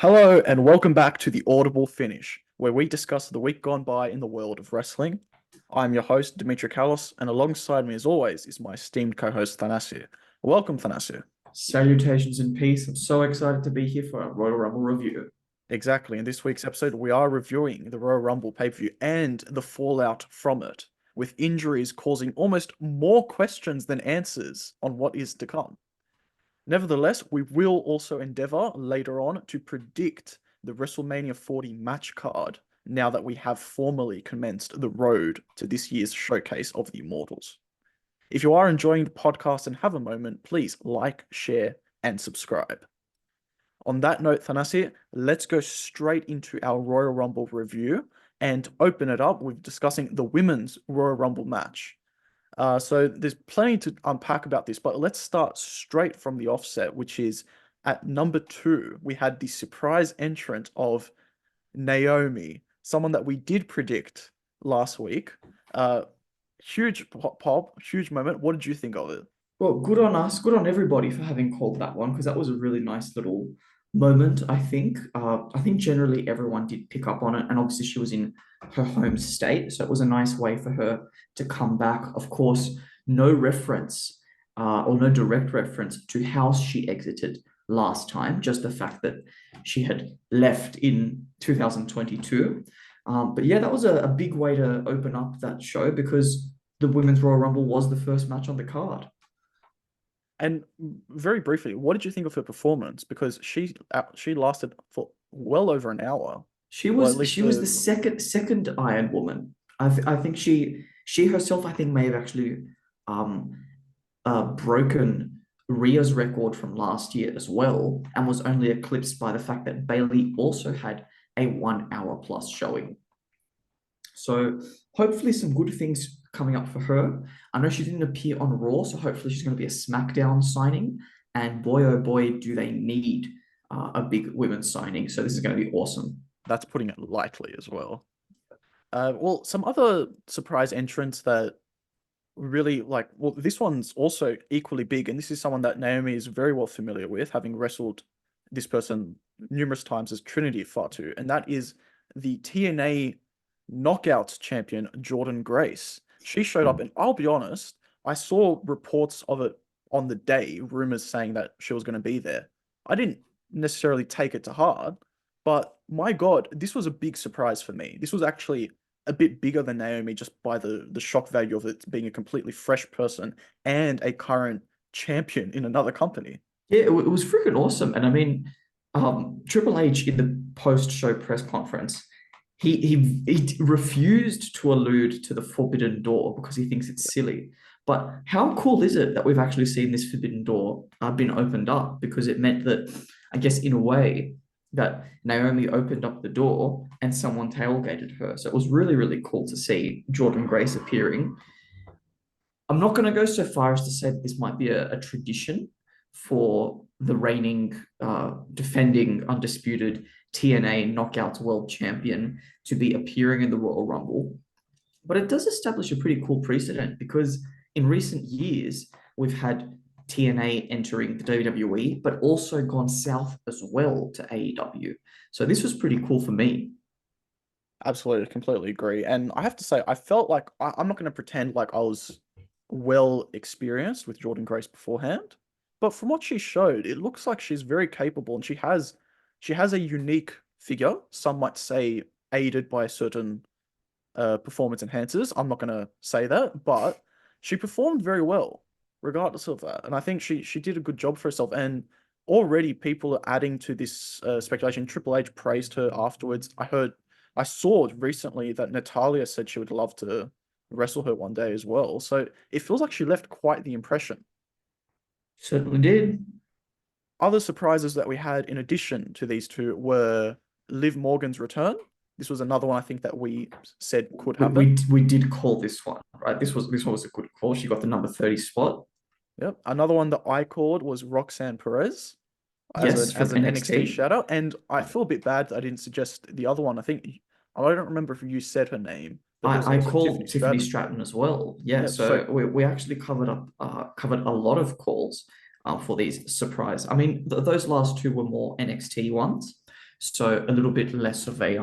Hello and welcome back to the Audible Finish, where we discuss the week gone by in the world of wrestling. I'm your host, Dimitri Kalos, and alongside me, as always, is my esteemed co-host, Thanasio. Welcome, Thanasio. Salutations and peace. I'm so excited to be here for a Royal Rumble review. Exactly. In this week's episode, we are reviewing the Royal Rumble pay-per-view and the fallout from it, with injuries causing almost more questions than answers on what is to come. Nevertheless, we will also endeavor later on to predict the WrestleMania 40 match card now that we have formally commenced the road to this year's showcase of the Immortals. If you are enjoying the podcast and have a moment, please like, share, and subscribe. On that note, Thanasi, let's go straight into our Royal Rumble review and open it up with discussing the women's Royal Rumble match. So there's plenty to unpack about this, but let's start straight from the offset, which is at number 2, we had the surprise entrant of Naomi, someone that we did predict last week. Huge pop, huge moment. What did you think of it? Well, good on us, good on everybody for having called that one because that was a really nice little moment, I think. I think generally everyone did pick up on it, and obviously she was in her home state, so it was a nice way for her to come back. Of course, no reference or no direct reference to how she exited last time, just the fact that she had left in 2022. But yeah, that was a big way to open up that show because the Women's Royal Rumble was the first match on the card. And very briefly, what did you think of her performance? Because she lasted for well over an hour, She or at was least she was the the second Iron Woman. I think she herself I think may have actually um broken Rhea's record from last year as well, and was only eclipsed by the fact that Bailey also had a 1 hour plus showing. So hopefully some good things coming up for her. I know she didn't appear on Raw, so hopefully she's going to be a SmackDown signing. And boy, oh boy, do they need a big women's signing. So this is going to be awesome. that's putting it lightly as well. Well, some other surprise entrants that really like, well, this one's also equally big, and this is someone that Naomi is very well familiar with, having wrestled this person numerous times as Trinity Fatu, and that is the TNA Knockouts champion, Jordan Grace. She showed up, and I'll be honest, I saw reports of it on the day, rumors saying that she was going to be there. I didn't necessarily take it to heart, but my God, this was a big surprise for me. This was actually a bit bigger than Naomi just by the shock value of it being a completely fresh person and a current champion in another company. Yeah, it was freaking awesome. And I mean, Triple H in the post-show press conference, he refused to allude to the Forbidden Door because he thinks it's silly. But how cool is it that we've actually seen this Forbidden Door been opened up? Because it meant that, I guess, in a way, that Naomi opened up the door and someone tailgated her. So it was really, really cool to see Jordan Grace appearing. I'm not going to go so far as to say that this might be a tradition for the reigning, defending, undisputed TNA Knockouts World Champion to be appearing in the Royal Rumble. But it does establish a pretty cool precedent because in recent years, we've had TNA entering the WWE, but also gone south as well to AEW. So this was pretty cool for me. Absolutely, completely agree. And I have to say, I felt like I'm not going to pretend like I was well experienced with Jordan Grace beforehand, but from what she showed, it looks like she's very capable and she has a unique figure. Some might say aided by certain performance enhancers. I'm not going to say that, but she performed very well, regardless of that. And I think she did a good job for herself. And already people are adding to this speculation. Triple H praised her afterwards. I saw recently that Natalia said she would love to wrestle her one day as well. So it feels like she left quite the impression. Certainly did. Other surprises that we had in addition to these two were Liv Morgan's return. This was another one I think that we said could We, happen. we, we did call this one, right? This one was a good call. She got the number 30 spot. Yep. Another one that I called was Roxanne Perez as Yes, an from as an NXT NXT. shadow, and I feel a bit bad that I didn't suggest the other one. I don't remember if you said her name, but there's I also Tiffany called Tiffany Stratton. Stratton as well. Yeah, Yep. So so we actually covered a lot of calls for these surprise. I mean, those last two were more NXT ones. So a little bit less of a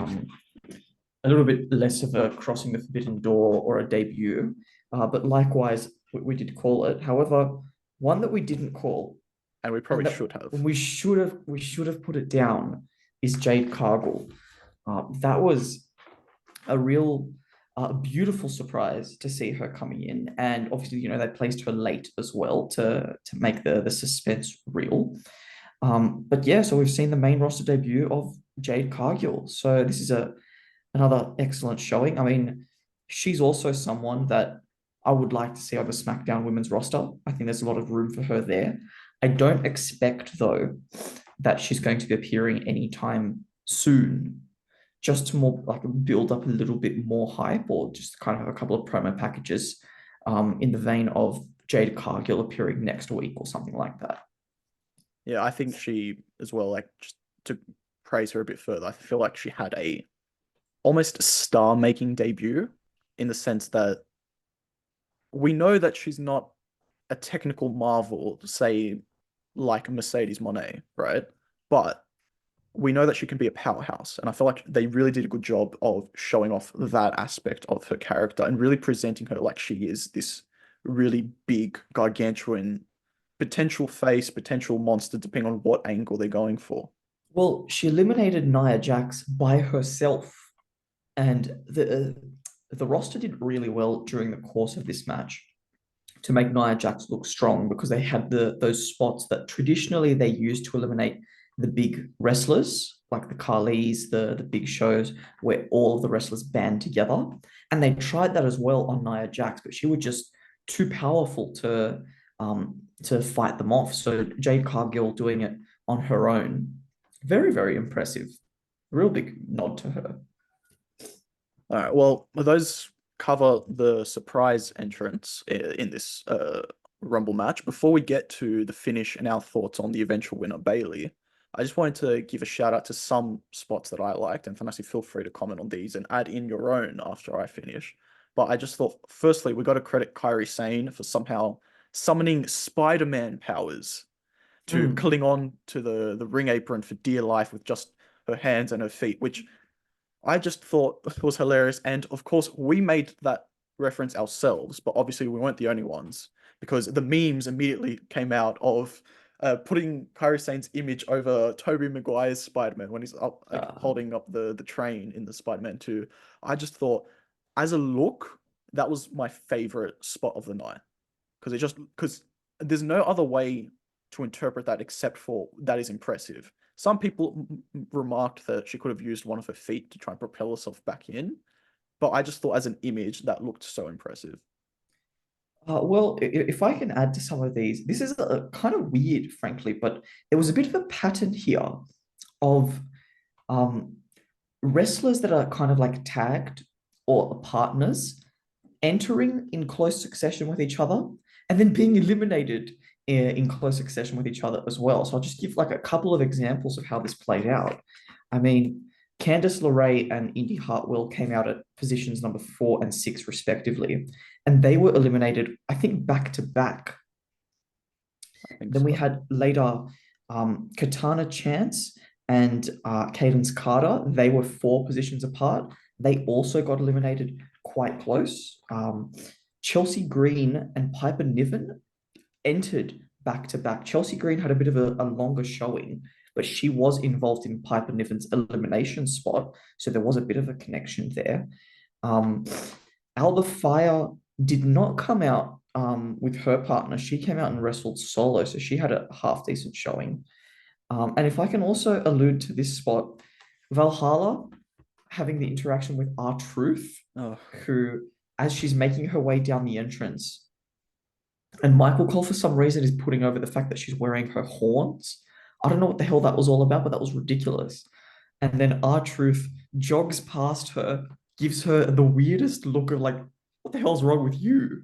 crossing the forbidden door or a debut. But likewise, we did call it. However, one that we didn't call, And we and probably that should have. we should have put it down, is Jade Cargill. That was a real beautiful surprise to see her coming in, and obviously, they placed her late as well to make the suspense real. But yeah, so we've seen the main roster debut of Jade Cargill. So this is another excellent showing. I mean, she's also someone that I would like to see on the SmackDown women's roster. I think there's a lot of room for her there. I don't expect, though, that she's going to be appearing anytime soon, just to more like build up a little bit more hype, or just kind of have a couple of promo packages in the vein of Jade Cargill appearing next week or something like that. Yeah, I think she as well, like just to praise her a bit further, I feel like she had a almost star-making debut in the sense that we know that she's not a technical marvel, say like Mercedes Moné, right? But we know that she can be a powerhouse, and I feel like they really did a good job of showing off that aspect of her character and really presenting her like she is this really big, gargantuan potential face, potential monster, depending on what angle they're going for. Well, she eliminated Nia Jax by herself, and the roster did really well during the course of this match to make Nia Jax look strong, because they had those spots that traditionally they use to eliminate the big wrestlers, like the Khali's, the big shows where all of the wrestlers band together. And they tried that as well on Nia Jax, but she was just too powerful to fight them off. So Jade Cargill doing it on her own, very, very impressive. Real big nod to her. All right, well, those cover the surprise entrance in this Rumble match. Before we get to the finish and our thoughts on the eventual winner, Bailey, I just wanted to give a shout out to some spots that I liked, and Thanasi, feel free to comment on these and add in your own after I finish. But I just thought, firstly, we got to credit Kairi Sane for somehow summoning Spider-Man powers to Mm. cling on to the ring apron for dear life with just her hands and her feet, which I just thought was hilarious. And of course, we made that reference ourselves, but obviously we weren't the only ones because the memes immediately came out of putting Kairi Sane's image over Tobey Maguire's Spider-Man when he's up, like, Uh, holding up the train in the Spider-Man 2. I just thought, as a look, that was my favorite spot of the night because there's no other way to interpret that except for that is impressive. Some people remarked that she could have used one of her feet to try and propel herself back in, but I just thought as an image that looked so impressive. well, if I can add to some of these, this is kind of weird, frankly, but there was a bit of a pattern here of um, wrestlers that are kind of like tagged or partners entering in close succession with each other and then being eliminated in close succession with each other as well. So I'll just give like a couple of examples of how this played out. I mean, Candice LeRae and Indy Hartwell came out at positions number 4 and 6, respectively, and they were eliminated, I think, back to back. I think Then we so. had later Katana Chance and Cadence Carter. They were 4 positions apart. They also got eliminated quite close. Chelsea Green and Piper Niven entered back to back. Chelsea Green had a bit of a longer showing, but she was involved in Piper Niven's elimination spot. So there was a bit of a connection there. Um, Alba Fire did not come out with her partner. She came out and wrestled solo, so she had a half decent showing. And if I can also allude to this spot, Valhalla having the interaction with R-Truth, Oh, who, as she's making her way down the entrance, and Michael Cole, for some reason, is putting over the fact that she's wearing her horns. I don't know what the hell that was all about, but that was ridiculous. And then R-Truth jogs past her, gives her the weirdest look of like, what the hell's wrong with you?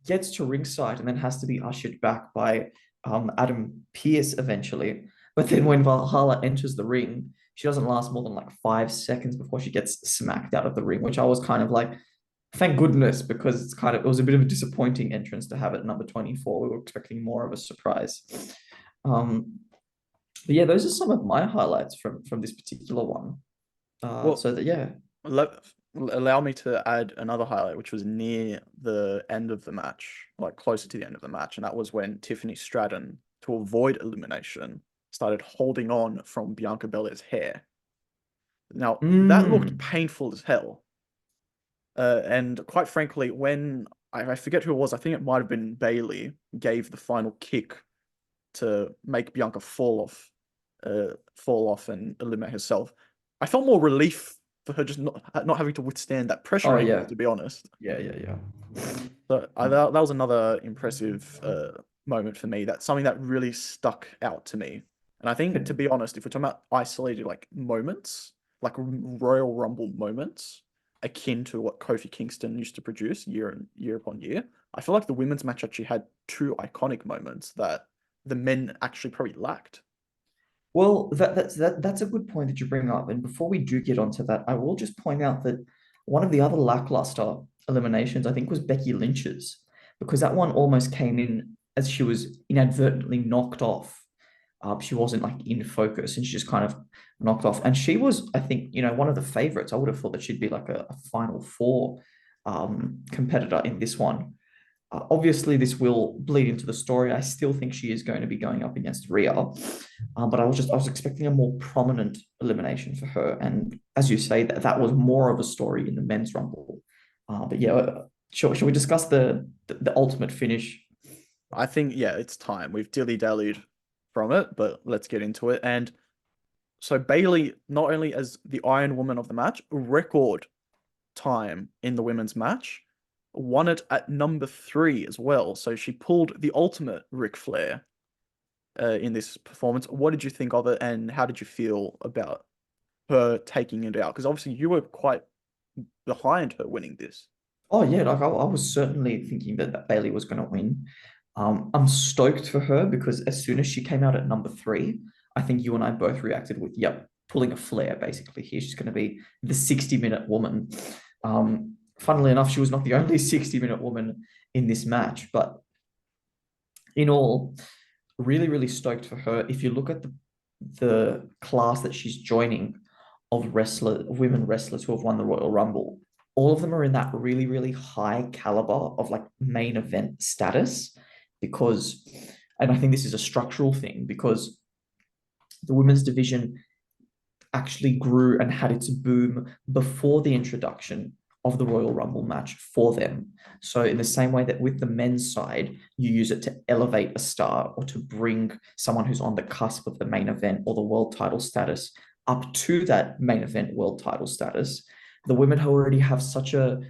Gets to ringside and then has to be ushered back by Adam Pearce eventually. But then when Valhalla enters the ring, she doesn't last more than like 5 seconds before she gets smacked out of the ring, which I was kind of like, thank goodness, because it was a bit of a disappointing entrance to have at number 24. We were expecting more of a surprise. Um, But yeah, those are some of my highlights from this particular one. Well, So that yeah. let, allow me to add another highlight, which was near the end of the match, like closer to the end of the match, and that was when Tiffany Stratton, to avoid elimination, started holding on from Bianca Belair's hair. Now, that looked Mm. painful as hell. And quite frankly, when I forget who it was, I think it might have been Bailey, gave the final kick to make Bianca fall off and eliminate herself. I felt more relief for her just not having to withstand that pressure Oh anymore, yeah. to be honest. Yeah, yeah, yeah. So that was another impressive moment for me. That's something that really stuck out to me. And I think, to be honest, if we're talking about isolated like moments, like Royal Rumble moments, akin to what Kofi Kingston used to produce year upon year, I feel like the women's match actually had two iconic moments that the men actually probably lacked. Well, that's a good point that you bring up. And before we do get onto that, I will just point out that one of the other lackluster eliminations, I think, was Becky Lynch's, because that one almost came in as she was inadvertently knocked off. She wasn't like in focus, and she just kind of knocked off. And she was, I think, one of the favorites. I would have thought that she'd be like a Final Four competitor in this one. Obviously, this will bleed into the story. I still think she is going to be going up against Rhea, but I was expecting a more prominent elimination for her. And as you say, that was more of a story in the men's rumble. But yeah, shall we discuss the ultimate finish? I think, yeah, it's time. We've dilly-dallied from it, but let's get into it. And so Bailey, not only as the Iron Woman of the match, record time in the women's match, won it at number 3 as well. So she pulled the ultimate Ric Flair in this performance. What did you think of it, and how did you feel about her taking it out? Because obviously you were quite behind her winning this. Oh yeah, like I was certainly thinking that Bailey was going to win. I'm stoked for her because as soon as she came out at number 3, I think you and I both reacted with, yep, pulling a flare basically here. She's going to be the 60-minute woman. Funnily enough, she was not the only 60-minute woman in this match, but in all, really, really stoked for her. If you look at the class that she's joining of women wrestlers who have won the Royal Rumble, all of them are in that really, really high caliber of like main event status because, and I think this is a structural thing because the women's division actually grew and had its boom before the introduction of the Royal Rumble match for them. So, in the same way that with the men's side, you use it to elevate a star or to bring someone who's on the cusp of the main event or the world title status up to that main event world title status, the women who already have such a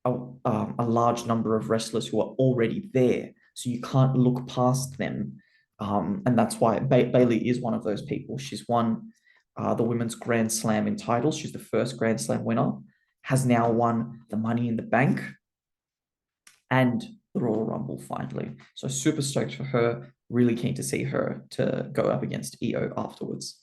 large number of wrestlers who are already there. So, you can't look past them. And that's why Bailey is one of those people. She's won the women's Grand Slam in titles. She's the first Grand Slam winner, has now won the Money in the Bank and the Royal Rumble finally. So super stoked for her. Really keen to see her to go up against EO afterwards.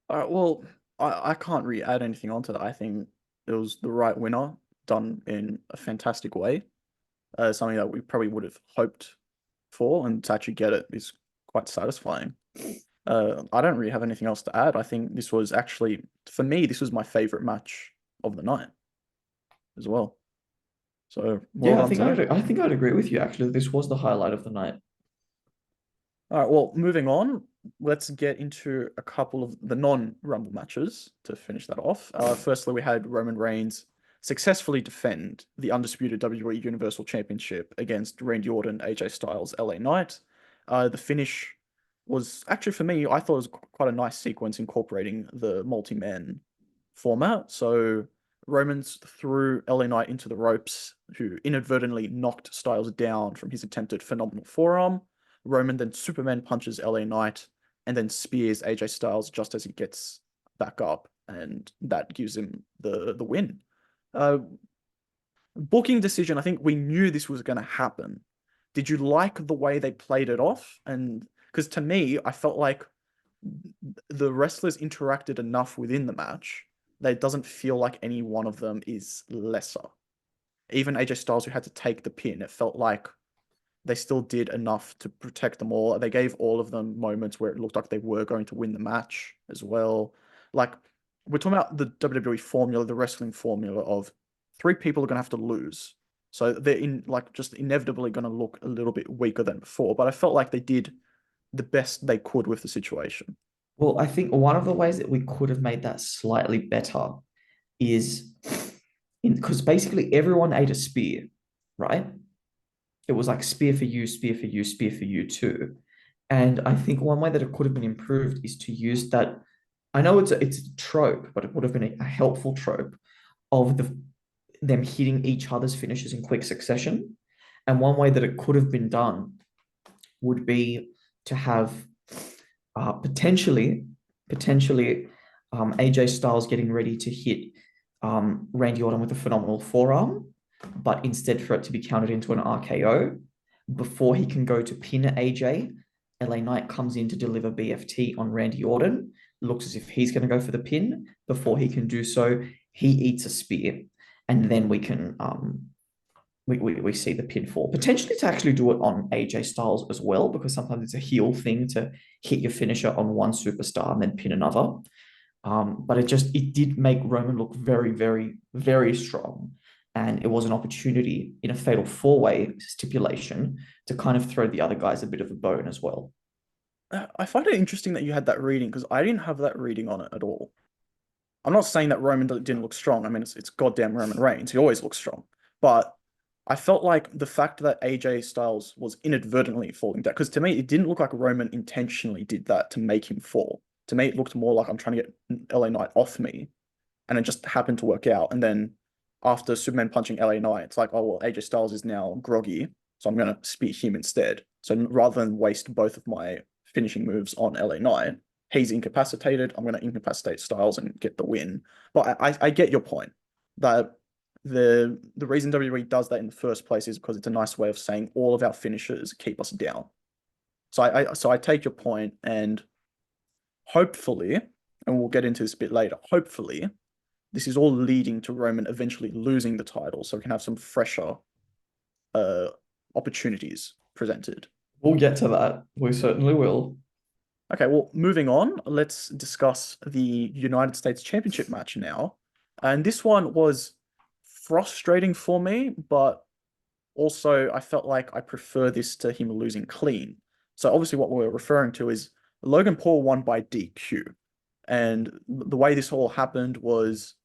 All right, well, I can't really add anything onto that. I think it was the right winner, done in a fantastic way. Something that we probably would have hoped for, and to actually get it is quite satisfying. I don't really have anything else to add. I think this was actually, for me, this was my favorite match of the night as well. So well Yeah, done to me. I think I'd agree with you. Actually, this was the highlight of the night. All right, well, moving on, let's get into a couple of the non-Rumble matches to finish that off. Firstly, we had Roman Reigns successfully defend the undisputed WWE Universal Championship against Randy Orton, AJ Styles, LA Knight. The finish was actually, for me, I thought it was quite a nice sequence incorporating the multi-man format. So Romans threw LA Knight into the ropes, who inadvertently knocked Styles down from his attempted phenomenal forearm. Roman then Superman punches LA Knight and then spears AJ Styles just as he gets back up, and that gives him the win. Uh, Booking decision, I think we knew this was going to happen. Did you like the way they played it off? And because to me, I felt like the wrestlers interacted enough within the match that it doesn't feel like any one of them is lesser. Even AJ Styles, who had to take the pin, it felt like they still did enough to protect them all. They gave all of them moments where it looked like they were going to win the match as well. Like, we're talking about the WWE formula, the wrestling formula of three people are going to have to lose. So they're just inevitably going to look a little bit weaker than before. But I felt like they did the best they could with the situation. Well, I think one of the ways that we could have made that slightly better is because basically everyone ate a spear, right? It was like spear for you, spear for you, spear for you too. And I think one way that it could have been improved is to use that. I know it's a trope, but it would have been a helpful trope of them hitting each other's finishes in quick succession. And one way that it could have been done would be to have potentially AJ Styles getting ready to hit Randy Orton with a phenomenal forearm, but instead for it to be counted into an RKO. Before he can go to pin AJ, LA Knight comes in to deliver BFT on Randy Orton, looks as if he's going to go for the pin. Before he can do so, he eats a spear, and then we can we see the pinfall. Potentially to actually do it on AJ Styles as well, because sometimes it's a heel thing to hit your finisher on one superstar and then pin another. But it did make Roman look very, very, very strong. And it was an opportunity in a fatal four-way stipulation to kind of throw the other guys a bit of a bone as well. I find it interesting that you had that reading because I didn't have that reading on it at all. I'm not saying that Roman didn't look strong. I mean, it's goddamn Roman Reigns. He always looks strong. But I felt like the fact that AJ Styles was inadvertently falling down, because to me, it didn't look like Roman intentionally did that to make him fall. To me, it looked more like I'm trying to get LA Knight off me, and it just happened to work out. And then after Superman punching LA Knight, it's like, oh, well, AJ Styles is now groggy, so I'm going to spear him instead. So rather than waste both of my finishing moves on LA Knight, he's incapacitated. I'm going to incapacitate Styles and get the win. But I get your point that the reason WWE does that in the first place is because it's a nice way of saying all of our finishers keep us down. So I take your point, and hopefully, and we'll get into this a bit later, hopefully this is all leading to Roman eventually losing the title so we can have some fresher opportunities presented. We'll get to that. We certainly will. Okay, well, moving on, let's discuss the United States Championship match now. And this one was frustrating for me, but also I felt like I prefer this to him losing clean. So obviously what we're referring to is Logan Paul won by DQ. And the way this all happened was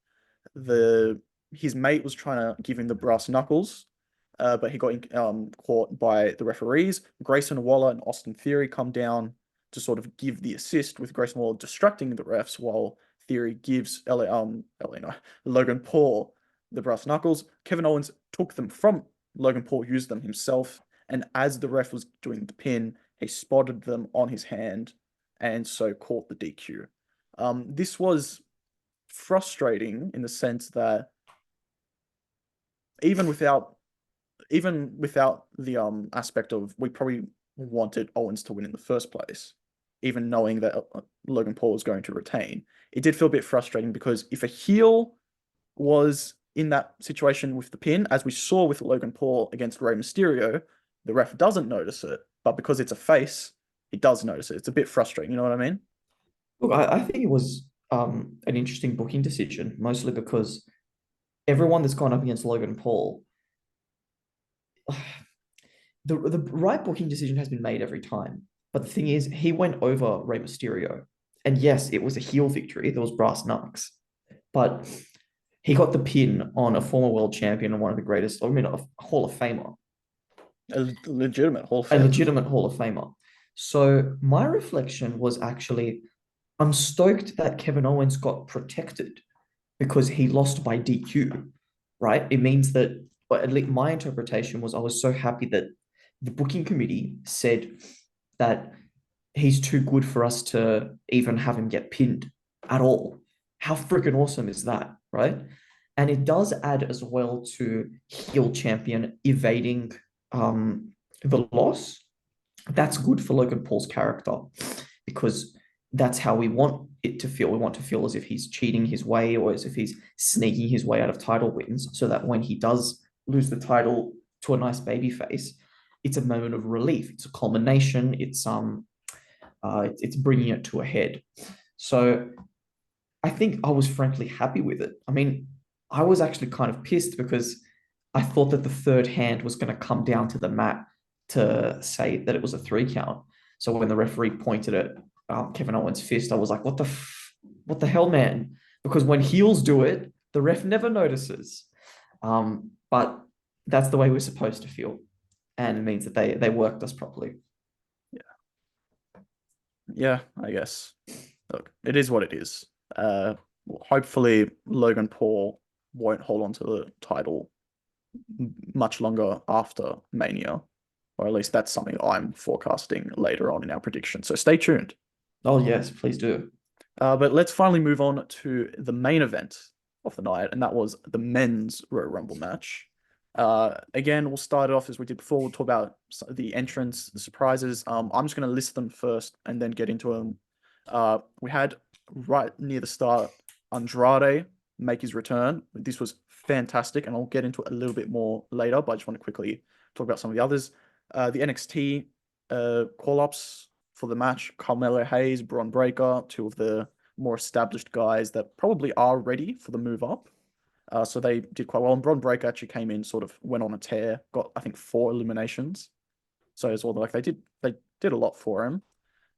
his mate was trying to give him the brass knuckles, but he got caught by the referees. Grayson Waller and Austin Theory come down to sort of give the assist, with Grayson Waller distracting the refs while Theory gives Logan Paul the brass knuckles. Kevin Owens took them from Logan Paul, used them himself, and as the ref was doing the pin, he spotted them on his hand and so caught the DQ. This was frustrating in the sense that even without the aspect of we probably wanted Owens to win in the first place, even knowing that Logan Paul was going to retain, it did feel a bit frustrating because if a heel was in that situation with the pin, as we saw with Logan Paul against Rey Mysterio, the ref doesn't notice it, but because it's a face, he does notice it. It's a bit frustrating, you know what I mean? Look, I think it was an interesting booking decision, mostly because everyone that's gone up against Logan Paul, the right booking decision has been made every time. But the thing is, he went over Rey Mysterio. And yes, it was a heel victory. There was brass knucks. But he got the pin on a former world champion and one of the greatest, a Hall of Famer. A legitimate Hall of A Famer. legitimate Hall of Famer. So my reflection was actually, I'm stoked that Kevin Owens got protected because he lost by DQ, right? It means that, but at least my interpretation was I was so happy that the booking committee said that he's too good for us to even have him get pinned at all. How freaking awesome is that, right? And it does add as well to heel champion evading the loss. That's good for Logan Paul's character because that's how we want it to feel. We want to feel as if he's cheating his way or as if he's sneaking his way out of title wins so that when he does lose the title to a nice baby face, it's a moment of relief. It's a culmination. It's bringing it to a head. So I think I was frankly happy with it. I mean, I was actually kind of pissed because I thought that the third hand was going to come down to the mat to say that it was a 3 count. So when the referee pointed at Kevin Owens' fist, I was like, what the hell, man? Because when heels do it, the ref never notices. But that's the way we're supposed to feel. And it means that they worked us properly. Yeah, I guess. Look, it is what it is. Hopefully Logan Paul won't hold on to the title much longer after Mania, or at least that's something I'm forecasting later on in our prediction. So stay tuned. Oh, yes, please do. But let's finally move on to the main event of the night, and that was the men's Royal Rumble match. Again, we'll start it off as we did before. We'll talk about the entrance, the surprises. I'm just going to list them first and then get into them. We had right near the start Andrade make his return. This was fantastic, and I'll get into it a little bit more later, but I just want to quickly talk about some of the others. The NXT call-ups for the match, Carmelo Hayes, Bron Breakker, two of the more established guys that probably are ready for the move up. So they did quite well. And Bron Breakker actually came in, sort of went on a tear, got I think 4 eliminations. So it's all like they did a lot for him.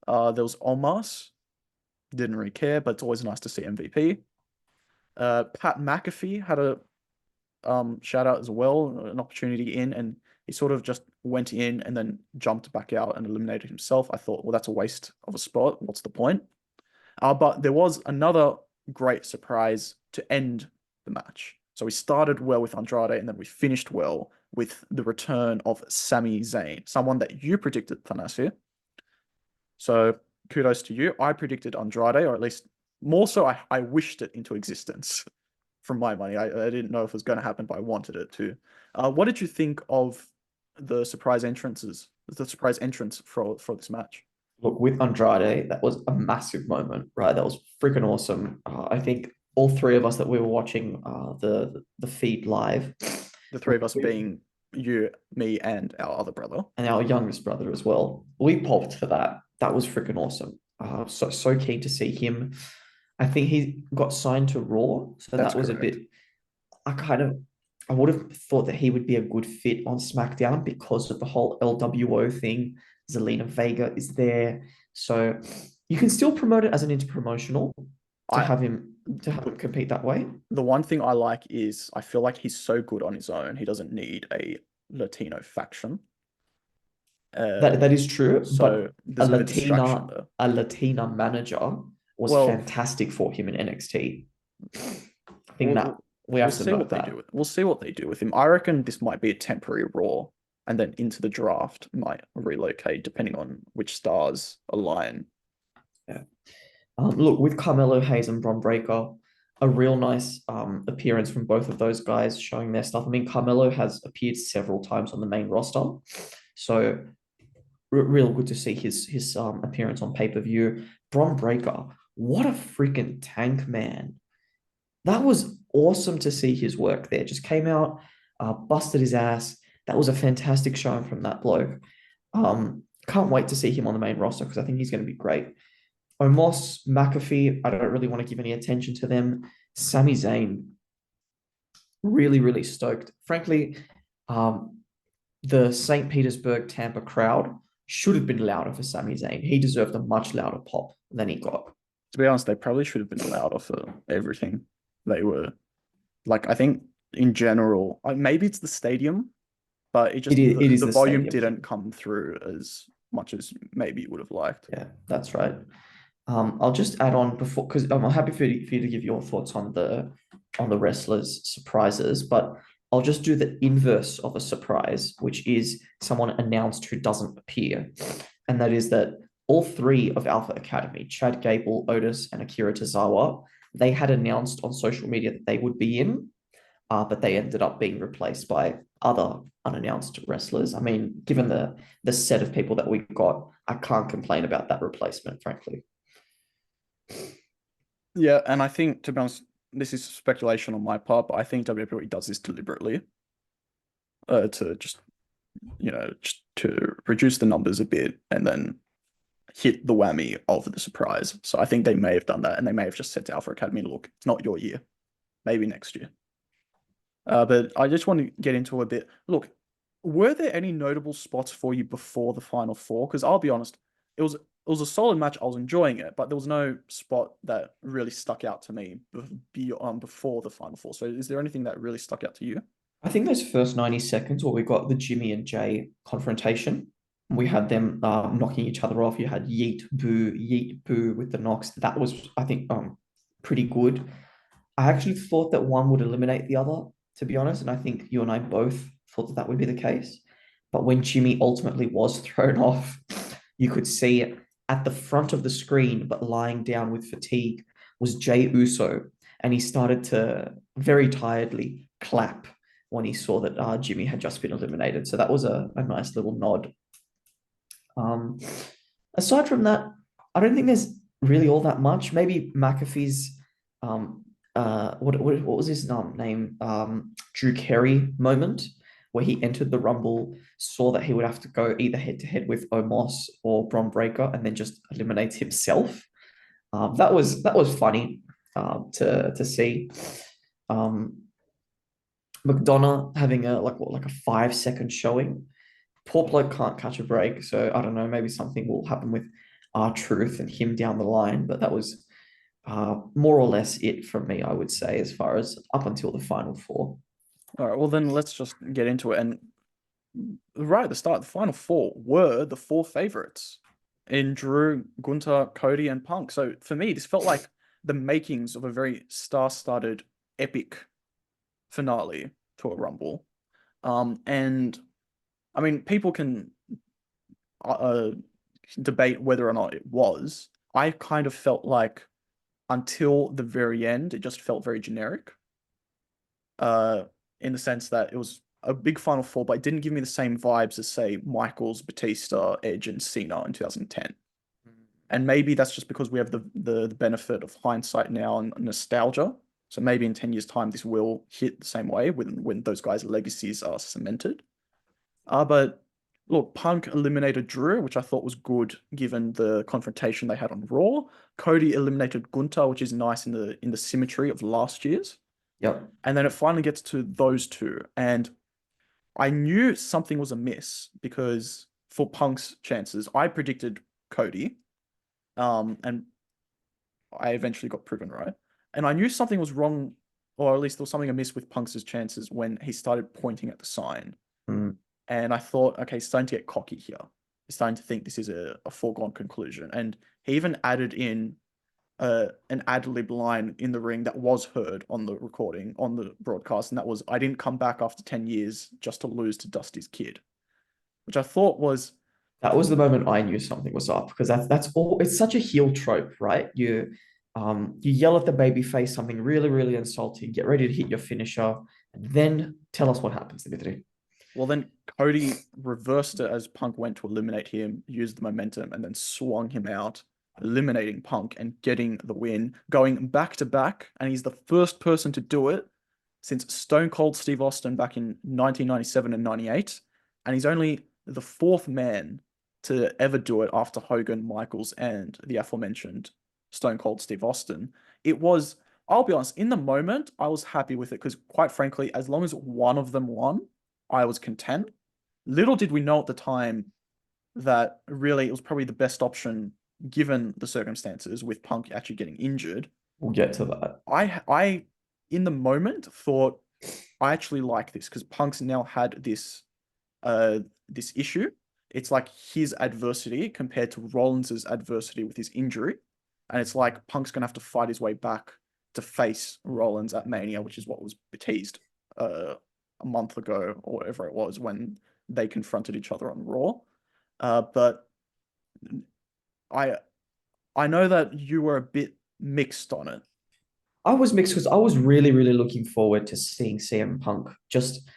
There was Omos, didn't really care, but it's always nice to see MVP. Pat McAfee had a shout out as well, an opportunity in, and he sort of just went in and then jumped back out and eliminated himself. I thought, well, that's a waste of a spot. What's the point? But there was another great surprise to end the match. So we started well with Andrade, and then we finished well with the return of Sami Zayn, someone that you predicted, Thanasir. So kudos to you. I predicted Andrade, or at least more so, I wished it into existence from my money. I didn't know if it was going to happen, but I wanted it to. What did you think of the surprise entrances, the surprise entrance for this match? Look, with Andrade, that was a massive moment, right? That was freaking awesome. I think all three of us that we were watching the feed live, The three of us being you, me, and our other brother. and our youngest brother as well, we popped for that. That was freaking awesome. So keen to see him. I think he got signed to Raw, so That's that was correct. a bit. I would have thought that he would be a good fit on SmackDown because of the whole LWO thing. Zelina Vega is there, so you can still promote it as an interpromotional to I have him compete that way. The one thing I like is I feel like he's so good on his own. He doesn't need a Latino faction. That is true, So but a there's no distraction Latina there. a Latina manager was Well, fantastic for him in NXT. I think we'll that we we'll have to see what note they that. do with. We'll see what they do with him. I reckon this might be a temporary Raw, and then into the draft might relocate depending on which stars align. Yeah. Look, with Carmelo Hayes and Bron Breakker, a real nice appearance from both of those guys showing their stuff. I mean, Carmelo has appeared several times on the main roster, so real good to see his appearance on pay-per-view. Bron Breakker, what a freaking tank, man. That was awesome to see his work there. Just came out, busted his ass. That was a fantastic showing from that bloke. Can't wait to see him on the main roster because I think he's going to be great. Omos, McAfee, I don't really want to give any attention to them. Sami Zayn, really, really stoked. Frankly, the St. Petersburg Tampa crowd should have been louder for Sami Zayn. He deserved a much louder pop than he got. To be honest, they probably should have been louder for everything. They were like, I think in general, maybe it's the stadium, but It is the the volume stadium. didn't come through as much as maybe you would have liked. Yeah, that's right. I'll just add on before because I'm happy for you to give your thoughts on the wrestlers' surprises, but I'll just do the inverse of a surprise, which is someone announced who doesn't appear, and that is that all three of Alpha Academy, Chad Gable, Otis, and Akira Tozawa, they had announced on social media that they would be in, but they ended up being replaced by other unannounced wrestlers. I mean, given the set of people that we got, I can't complain about that replacement, frankly. Yeah, and I think, to be honest, this is speculation on my part, but I think WWE does this deliberately to just just to reduce the numbers a bit and then hit the whammy of the surprise. So I think they may have done that, and they may have just said to Alpha Academy, look, it's not your year, maybe next year. But I just want to get into a bit. Look, were there any notable spots for you before the final four? Because I'll be honest, it was a solid match. I was enjoying it, but there was no spot that really stuck out to me before the final four. So is there anything that really stuck out to you? I think those first 90 seconds where we got the Jimmy and Jay confrontation, we had them knocking each other off. You had yeet, boo with the knocks. That was, I think, pretty good. I actually thought that one would eliminate the other, to be honest. And I think you and I both thought that that would be the case. But when Jimmy ultimately was thrown off, you could see at the front of the screen, but lying down with fatigue, was Jay Uso. And he started to very tiredly clap when he saw that Jimmy had just been eliminated. So that was a nice little nod. Um, Aside from that, I don't think there's really all that much. Maybe McAfee's what was his name? Drew Carey moment where he entered the Rumble, saw that he would have to go either head to head with Omos or Bron Breakker, and then just eliminates himself. That was funny to see. Um, McDonough having a 5 second showing. Poor bloke can't catch a break, so I don't know. Maybe something will happen with R-Truth and him down the line, but that was more or less it from me, I would say, as far as up until the final four. All right, well then let's just get into it. And right at the start, the final four were the four favorites in Drew, Gunter, Cody, and Punk. So for me, this felt like the makings of a very star-studded epic finale to a Rumble. And I mean, people can uh, debate whether or not it was. I kind of felt like until the very end, it just felt very generic. Uh, in the sense that it was a big Final Four, but it didn't give me the same vibes as say Michaels, Batista, Edge, and Cena in 2010. And maybe that's just because we have the benefit of hindsight now and nostalgia. So maybe in 10 years' time, this will hit the same way when those guys' legacies are cemented. But look, Punk eliminated Drew, which I thought was good given the confrontation they had on Raw. Cody eliminated Gunter, which is nice in the symmetry of last year's. Yep. And then it finally gets to those two. And I knew something was amiss because for Punk's chances, I predicted Cody. And I eventually got proven right. And I knew something was wrong, or at least there was something amiss with Punk's chances when he started pointing at the sign. Mm. And I thought, okay, he's starting to get cocky here. He's starting to think this is a foregone conclusion. And he even added in an ad lib line in the ring that was heard on the recording, on the broadcast. And that was, I didn't come back after 10 years just to lose to Dusty's kid, which I thought was, That was the moment I knew something was up because that's all. It's such a heel trope, right? You yell at the baby face something really, really insulting, get ready to hit your finisher, and then tell us what happens, Dimitri. well, then Cody reversed it as Punk went to eliminate him, used the momentum, and then swung him out, eliminating Punk and getting the win, going back to back. And he's the first person to do it since Stone Cold Steve Austin back in 1997 and 98. And he's only the fourth man to ever do it after Hogan, Michaels, and the aforementioned Stone Cold Steve Austin. It was, I'll be honest, in the moment, I was happy with it because, quite frankly, as long as one of them won, I was content. Little did we know at the time that really it was probably the best option given the circumstances with Punk actually getting injured. We'll get to that. I in the moment thought I actually like this because Punk's now had this issue. It's like his adversity compared to Rollins's adversity with his injury. And it's like Punk's gonna have to fight his way back to face Rollins at Mania, which is what was teased a month ago or whatever it was when they confronted each other on Raw. But I I know that you were a bit mixed on it. I was mixed because I was really, really looking forward to seeing CM Punk just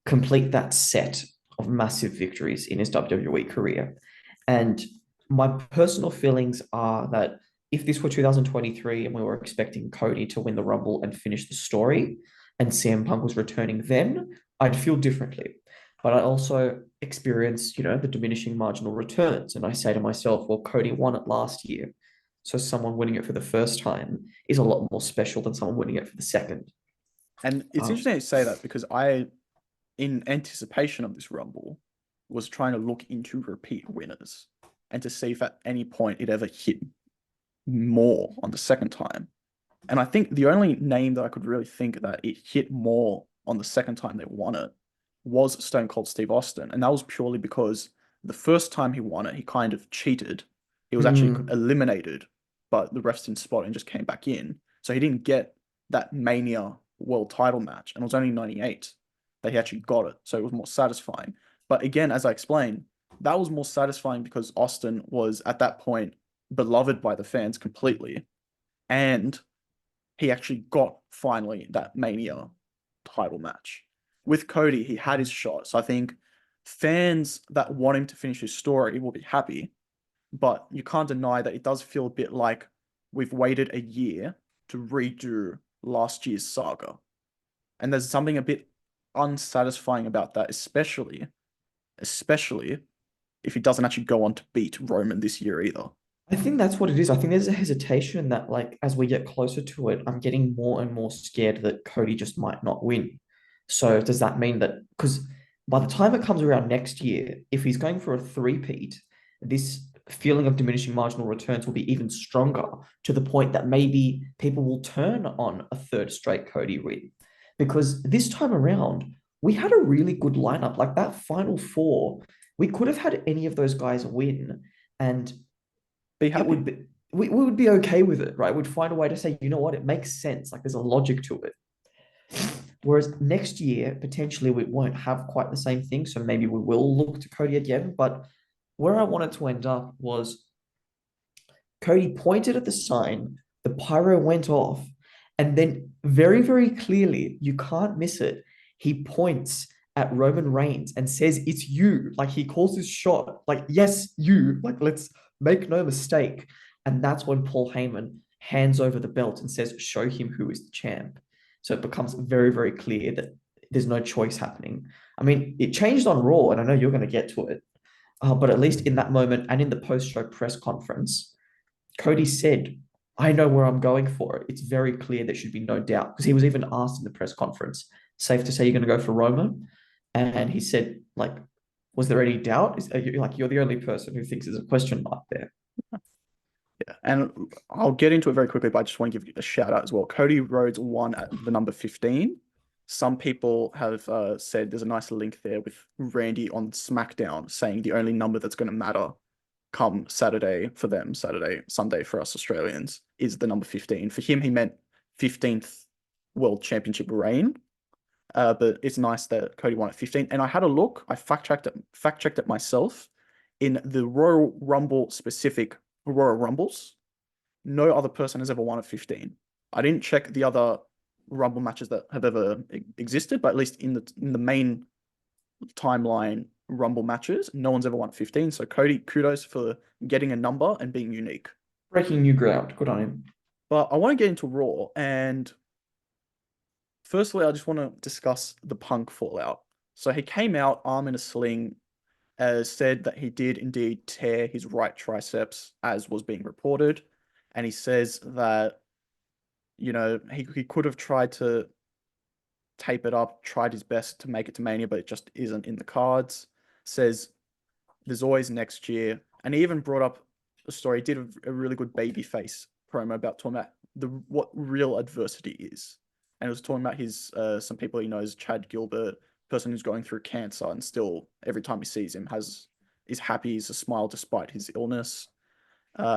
complete that set of massive victories in his WWE career. And my personal feelings are that if this were 2023 and we were expecting Cody to win the Rumble and finish the story, and CM Punk was returning then, I'd feel differently. But I also experience, the diminishing marginal returns. And I say to myself, well, Cody won it last year. So someone winning it for the first time is a lot more special than someone winning it for the second. And it's Um, interesting to say that because I, in anticipation of this Rumble, was trying to look into repeat winners and to see if at any point it ever hit more on the second time. And I think the only name that I could really think that it hit more on the second time they won it was Stone Cold Steve Austin. And that was purely because the first time he won it, he kind of cheated. He was actually mm, eliminated, but the refs didn't spot it and just came back in. So he didn't get that Mania world title match. And it was only 98 that he actually got it. So it was more satisfying. But again, as I explained, that was more satisfying because Austin was at that point beloved by the fans completely. And he actually got finally that Mania title match. With Cody, he had his shot. So I think fans that want him to finish his story will be happy, but you can't deny that it does feel a bit like we've waited a year to redo last year's saga. And there's something a bit unsatisfying about that, especially if he doesn't actually go on to beat Roman this year either. I think that's what it is. I think there's a hesitation that, like, as we get closer to it, I'm getting more and more scared that Cody just might not win. So does that mean that because by the time it comes around next year, if he's going for a three-peat, this feeling of diminishing marginal returns will be even stronger to the point that maybe people will turn on a third straight Cody win. Because this time around, we had a really good lineup. Like that final four, we could have had any of those guys win, and Be it would happy. be we would be okay with it, right? We'd find a way to say, you know what, it makes sense. Like there's a logic to it. Whereas next year, potentially we won't have quite the same thing. So maybe we will look to Cody again. But where I wanted to end up was Cody pointed at the sign, the pyro went off, and then very, very clearly, you can't miss it. He points at Roman Reigns and says, "It's you." Like he calls his shot, like, "Yes, you." Like, let's make no mistake. And that's when Paul Heyman hands over the belt and says, "Show him who is the champ." So it becomes very, very clear that there's no choice happening. I mean, it changed on Raw, and I know you're going to get to it. But at least in that moment and in the post-show press conference, Cody said, I know where I'm going for it. It's very clear there should be no doubt. Because he was even asked in the press conference, safe to say you're going to go for Roman? And he said, like, was there any doubt? You're the only person who thinks there's a question mark there. Yeah, and I'll get into it very quickly, but I just want to give a shout out as well. Cody Rhodes won at the number 15. Some people have said there's a nice link there with Randy on SmackDown saying the only number that's going to matter come Saturday for them, Saturday, Sunday for us Australians, is the number 15. For him, he meant 15th World Championship reign. But it's nice that Cody won at 15. And I had a look, I fact checked it myself. In the Royal Rumble specific Royal Rumbles, no other person has ever won at 15. I didn't check the other Rumble matches that have ever existed, but at least in the main timeline Rumble matches, no one's ever won at 15. So Cody, kudos for getting a number and being unique. Breaking new ground. Good on him. But I want to get into Raw, and firstly, I just want to discuss the Punk fallout. So he came out arm in a sling, said that he did indeed tear his right triceps, as was being reported. And he says that, he could have tried to tape it up, tried his best to make it to Mania, but it just isn't in the cards. Says there's always next year. And he even brought up a story. He did a really good babyface promo about talking about what real adversity is. And it was talking about his some people he knows, Chad Gilbert, person who's going through cancer and still every time he sees him is happy, he's a smile despite his illness.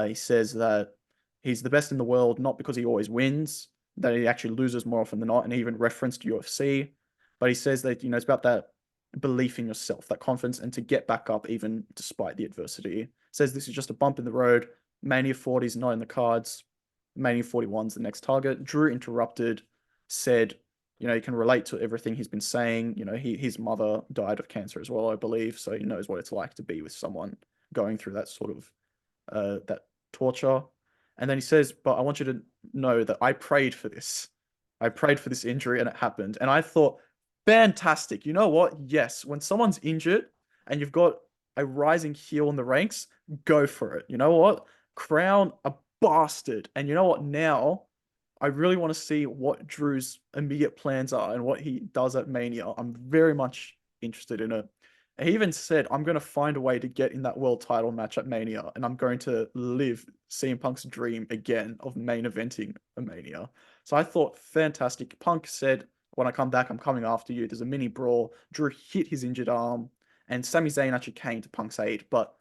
He says that he's the best in the world, not because he always wins, that he actually loses more often than not, and he even referenced UFC. But he says that, it's about that belief in yourself, that confidence, and to get back up even despite the adversity. Says this is just a bump in the road. Mania 40 is not in the cards. Mania 41 is the next target. Drew interrupted, said, he can relate to everything he's been saying. His mother died of cancer as well, I believe, so he knows what it's like to be with someone going through that sort of that torture. And then he says, but I want you to know that I prayed for this. I prayed for this injury and it happened. And I thought fantastic. You know what? Yes, when someone's injured and you've got a rising heel in the ranks, go for it. You know what? Crown a bastard. And you know what? Now, I really want to see what Drew's immediate plans are and what he does at Mania. I'm very much interested in it. He even said, I'm going to find a way to get in that world title match at Mania, and I'm going to live CM Punk's dream again of main eventing a Mania. So I thought, fantastic. Punk said, when I come back, I'm coming after you. There's a mini brawl. Drew hit his injured arm, and Sami Zayn actually came to Punk's aid. But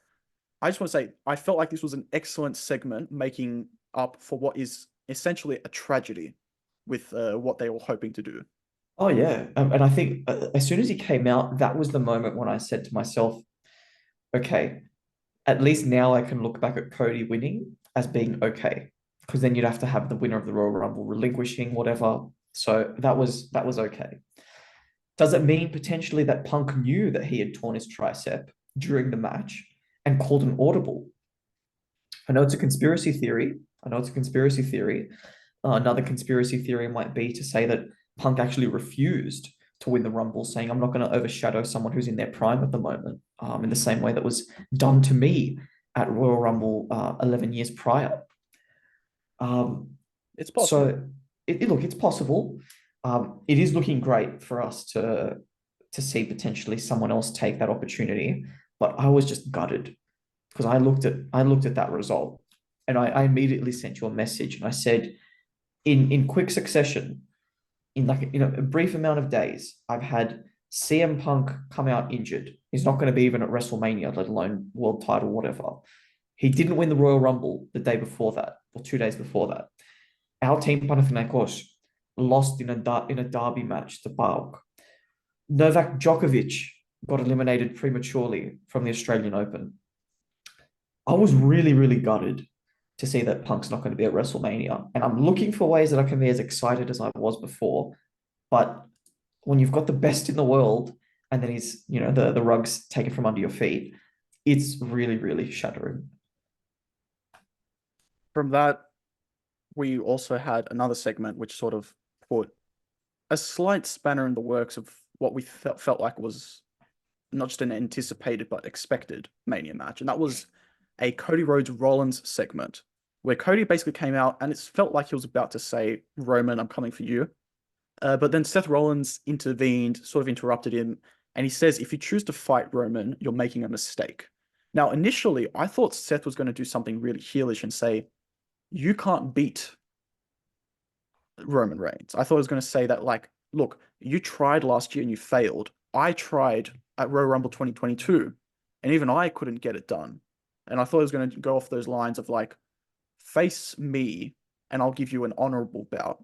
I just want to say, I felt like this was an excellent segment, making up for what is essentially a tragedy with what they were hoping to do. Oh yeah, and I think as soon as he came out, that was the moment when I said to myself, okay, at least now I can look back at Cody winning as being okay, because then you'd have to have the winner of the Royal Rumble relinquishing whatever. So that was okay. Does it mean potentially that Punk knew that he had torn his tricep during the match and called an audible? I know it's a conspiracy theory. I know it's a conspiracy theory. Another conspiracy theory might be to say that Punk actually refused to win the Rumble, saying, I'm not going to overshadow someone who's in their prime at the moment, in the same way that was done to me at Royal Rumble 11 years prior. Um, It's possible. so, look, it's possible. It is looking great for us to see potentially someone else take that opportunity. But I was just gutted because I looked at that result and I immediately sent you a message and I said, in quick succession, in like a brief amount of days, I've had CM Punk come out injured. He's not going to be even at WrestleMania, let alone world title, whatever. He didn't win the Royal Rumble the day before that, or 2 days before that. Our team Panathinaikos lost in a derby match to PAOK. Novak Djokovic got eliminated prematurely from the Australian Open. I was really, really gutted to see that Punk's not going to be at WrestleMania. And I'm looking for ways that I can be as excited as I was before. But when you've got the best in the world and then the rug's taken from under your feet, it's really, really shattering. From that, we also had another segment which sort of put a slight spanner in the works of what we felt like was not just an anticipated but expected Mania match. And that was a Cody Rhodes Rollins segment where Cody basically came out and it felt like he was about to say, Roman, I'm coming for you. But then Seth Rollins intervened, sort of interrupted him, and he says, if you choose to fight Roman, you're making a mistake. Now, initially, I thought Seth was going to do something really heelish and say, you can't beat Roman Reigns. I thought he was going to say that, like, look, you tried last year and you failed. I tried at Royal Rumble 2022, and even I couldn't get it done. And I thought he was going to go off those lines of, like, face me, and I'll give you an honorable bout,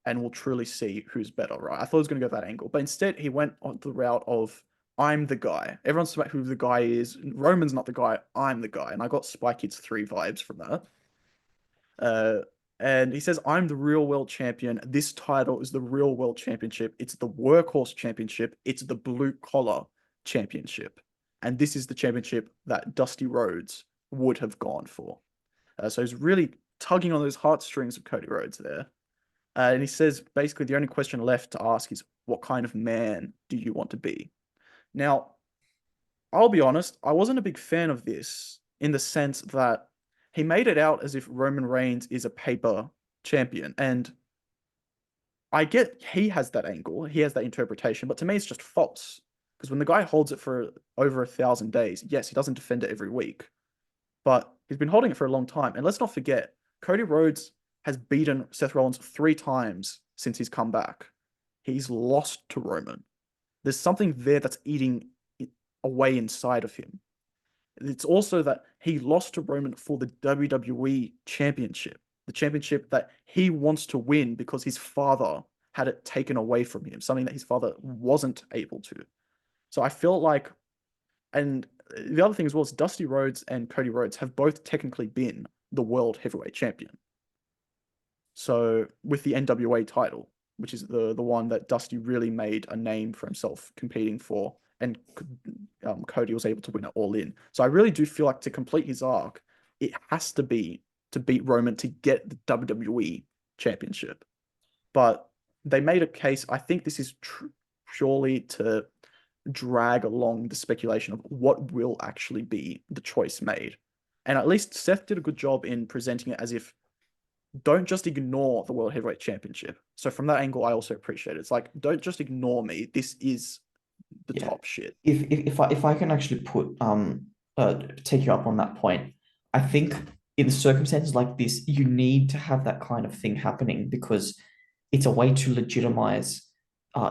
and we'll truly see who's better, right? I thought he was going to go that angle. But instead, he went on the route of, I'm the guy. Everyone's talking about who the guy is. Roman's not the guy. I'm the guy. And I got Spy Kids 3 vibes from that. Uh, and he says, I'm the real world champion. This title is the real world championship. It's the workhorse championship. It's the blue collar championship. And this is the championship that Dusty Rhodes would have gone for. So he's really tugging on those heartstrings of Cody Rhodes there. And he says, basically, the only question left to ask is, what kind of man do you want to be? Now, I'll be honest, I wasn't a big fan of this in the sense that he made it out as if Roman Reigns is a paper champion. And I get he has that angle, he has that interpretation, but to me, it's just false. Because when the guy holds it for over 1,000 days, yes, he doesn't defend it every week, but he's been holding it for a long time. And let's not forget, Cody Rhodes has beaten Seth Rollins 3 times since he's come back. He's lost to Roman. There's something there that's eating away inside of him. It's also that he lost to Roman for the WWE Championship, the championship that he wants to win because his father had it taken away from him, something that his father wasn't able to. So I feel like, and the other thing as well is Dusty Rhodes and Cody Rhodes have both technically been the world heavyweight champion. So with the NWA title, which is the one that Dusty really made a name for himself competing for, and Cody was able to win it all in. So I really do feel like to complete his arc, it has to be to beat Roman to get the WWE championship. But they made a case. I think this is purely to drag along the speculation of what will actually be the choice made. And at least Seth did a good job in presenting it as if don't just ignore the World Heavyweight Championship. So from that angle, I also appreciate it. It's like, don't just ignore me. This is the Yeah. top shit. If I can actually take you up on that point, I think in circumstances like this, you need to have that kind of thing happening because it's a way to legitimize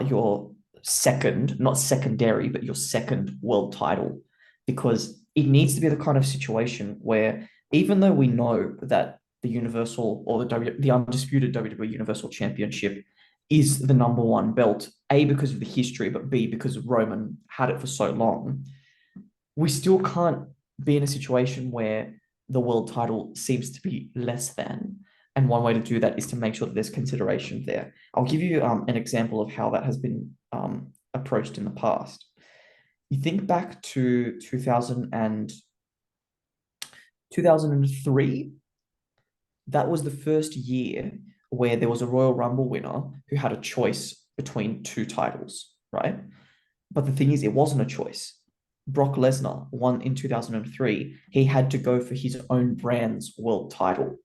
your second, not secondary, but your second world title. Because it needs to be the kind of situation where even though we know that the Universal or the undisputed WWE Universal Championship is the number one belt, A, because of the history, but B, because Roman had it for so long, we still can't be in a situation where the world title seems to be less than. And one way to do that is to make sure that there's consideration there. I'll give you an example of how that has been approached in the past. You think back to 2003, that was the first year where there was a Royal Rumble winner who had a choice between two titles, right? But the thing is, it wasn't a choice. Brock Lesnar won in 2003. He had to go for his own brand's world title.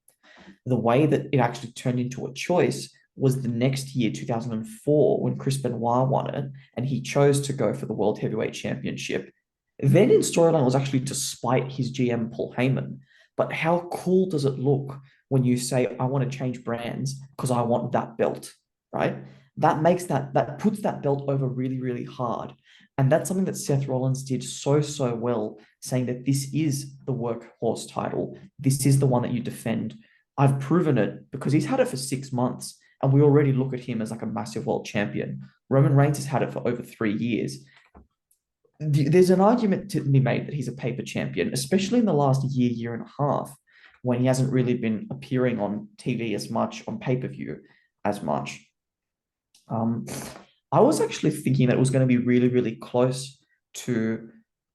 The way that it actually turned into a choice was the next year, 2004, when Chris Benoit won it, and he chose to go for the World Heavyweight Championship. Then in storyline was actually to spite his GM, Paul Heyman. But how cool does it look when you say, I want to change brands because I want that belt, right? That puts that belt over really, really hard. And that's something that Seth Rollins did so well, saying that this is the workhorse title. This is the one that you defend. I've proven it because he's had it for 6 months and we already look at him as like a massive world champion. Roman Reigns has had it for over 3 years. There's an argument to be made that he's a paper champion, especially in the last year and a half, when he hasn't really been appearing on TV as much, on pay-per-view as much. I was actually thinking that it was going to be really, really close to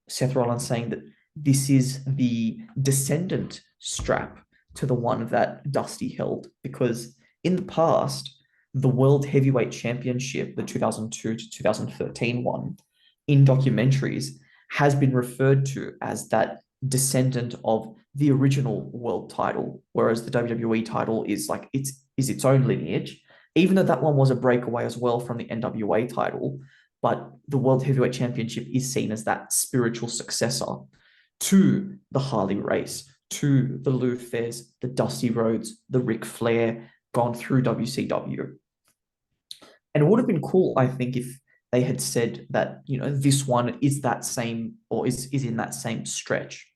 Seth Rollins saying that this is the descendant strap to the one that Dusty held, because in the past, the World Heavyweight Championship, the 2002 to 2013 one, in documentaries, has been referred to as that descendant of the original world title, whereas the WWE title is like its own lineage, even though that one was a breakaway as well from the NWA title. But the World Heavyweight Championship is seen as that spiritual successor to the Harley Race, to the Lou Thesz, the Dusty Rhodes, the Ric Flair, gone through WCW. And it would have been cool, I think, if they had said that, this one is that same or is in that same stretch.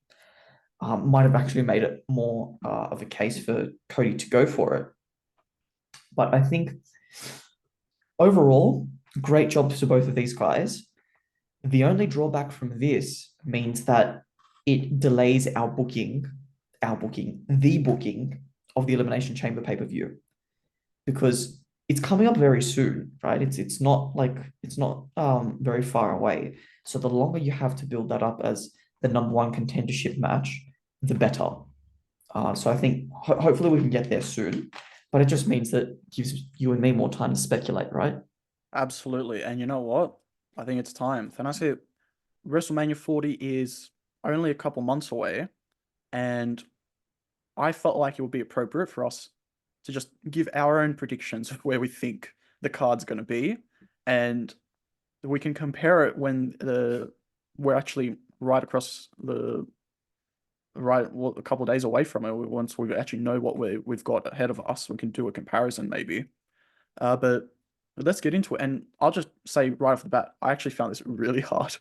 Might have actually made it more of a case for Cody to go for it. But I think overall, great job to both of these guys. The only drawback from this means that it delays the booking of the Elimination Chamber pay-per-view, because it's coming up very soon, right? It's not very far away. So the longer you have to build that up as the number one contendership match, the better. So I think hopefully we can get there soon, but it just means that it gives you and me more time to speculate, right? Absolutely. And you know what? I think it's time. Then I say WrestleMania 40 is only a couple months away, and I felt like it would be appropriate for us to just give our own predictions of where we think the card's going to be, and we can compare it when we're actually right across a couple of days away from it. Once we actually know what we've got ahead of us, we can do a comparison maybe. But let's get into it, and I'll just say right off the bat, I actually found this really hard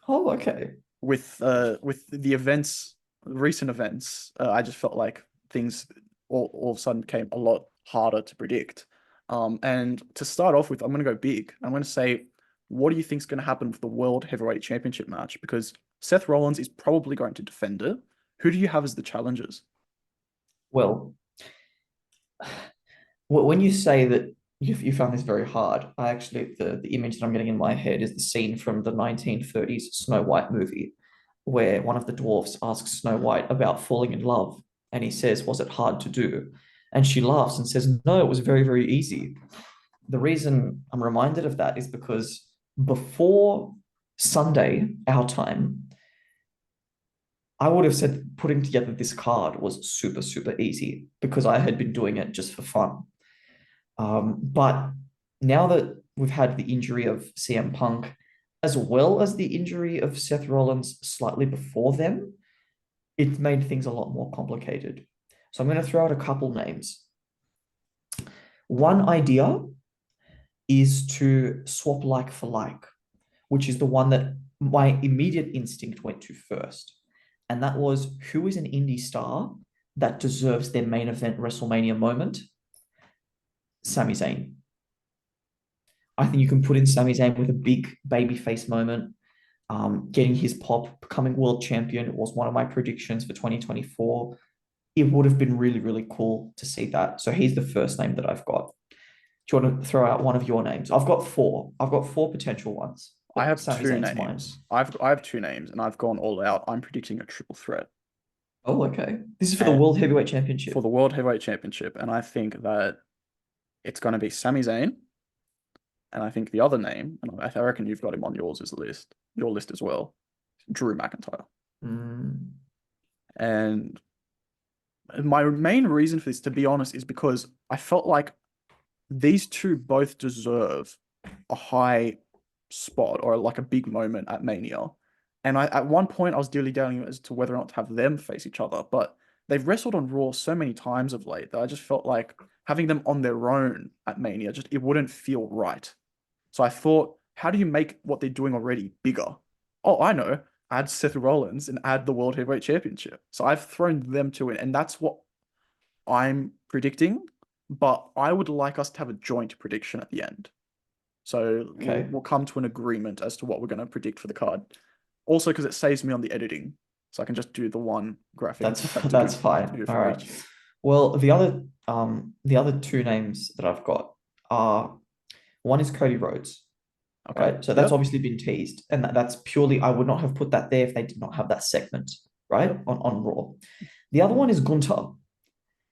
Oh, okay. with the events, recent events. I just felt like things all of a sudden came a lot harder to predict. And to start off with, I'm going to go big. I'm going to say, what do you think is going to happen with the World Heavyweight Championship match? Because Seth Rollins is probably going to defend it. Who do you have as the challengers? Well, when you say that you found this very hard, I actually the image that I'm getting in my head is the scene from the 1930s Snow White movie, where one of the dwarfs asks Snow White about falling in love, and he says, "Was it hard to do?" And she laughs and says, "No, it was very, very easy." The reason I'm reminded of that is because before Sunday, our time, I would have said putting together this card was super, super easy because I had been doing it just for fun. But now that we've had the injury of CM Punk, as well as the injury of Seth Rollins slightly before them, it made things a lot more complicated. So I'm going to throw out a couple names. One idea is to swap like for like, which is the one that my immediate instinct went to first. And that was, who is an indie star that deserves their main event WrestleMania moment? Sami Zayn. I think you can put in Sami Zayn with a big babyface moment, getting his pop, becoming world champion. It was one of my predictions for 2024. It would have been really, really cool to see that. So he's the first name that I've got. Do you want to throw out one of your names? I've got four. I've got four potential ones. I have Sami two Zayn's mine. names. I have two names, and I've gone all out. I'm predicting a triple threat Oh, okay. This is for the and World Heavyweight for Championship. the World Heavyweight Championship, and I think that it's going to be Sami Zayn, and I think the other name, and I reckon you've got him on your list as well, Drew McIntyre. Mm, And my main reason for this, to be honest, is because I felt like these two both deserve a high spot or like a big moment at Mania. And at one point I was dilly-dallying as to whether or not to have them face each other, but they've wrestled on Raw so many times of late that I just felt like having them on their own at Mania just it wouldn't feel right. So I thought, how do you make what they're doing already bigger? Oh, I know. Add Seth Rollins and add the World Heavyweight Championship. So I've thrown them two in, and that's what I'm predicting. But I would like us to have a joint prediction at the end. So we'll okay. we'll come to an agreement as to what we're going to predict for the card. Also, because it saves me on the editing, so I can just do the one graphic That's instead of have that's to fine. do it All for right. each. Well, the other two names that I've got are, one is Cody Rhodes, Okay. right? So that's Yep. obviously been teased, and that's purely, I would not have put that there if they did not have that segment, right? Yep. On Raw. The other one is Gunter.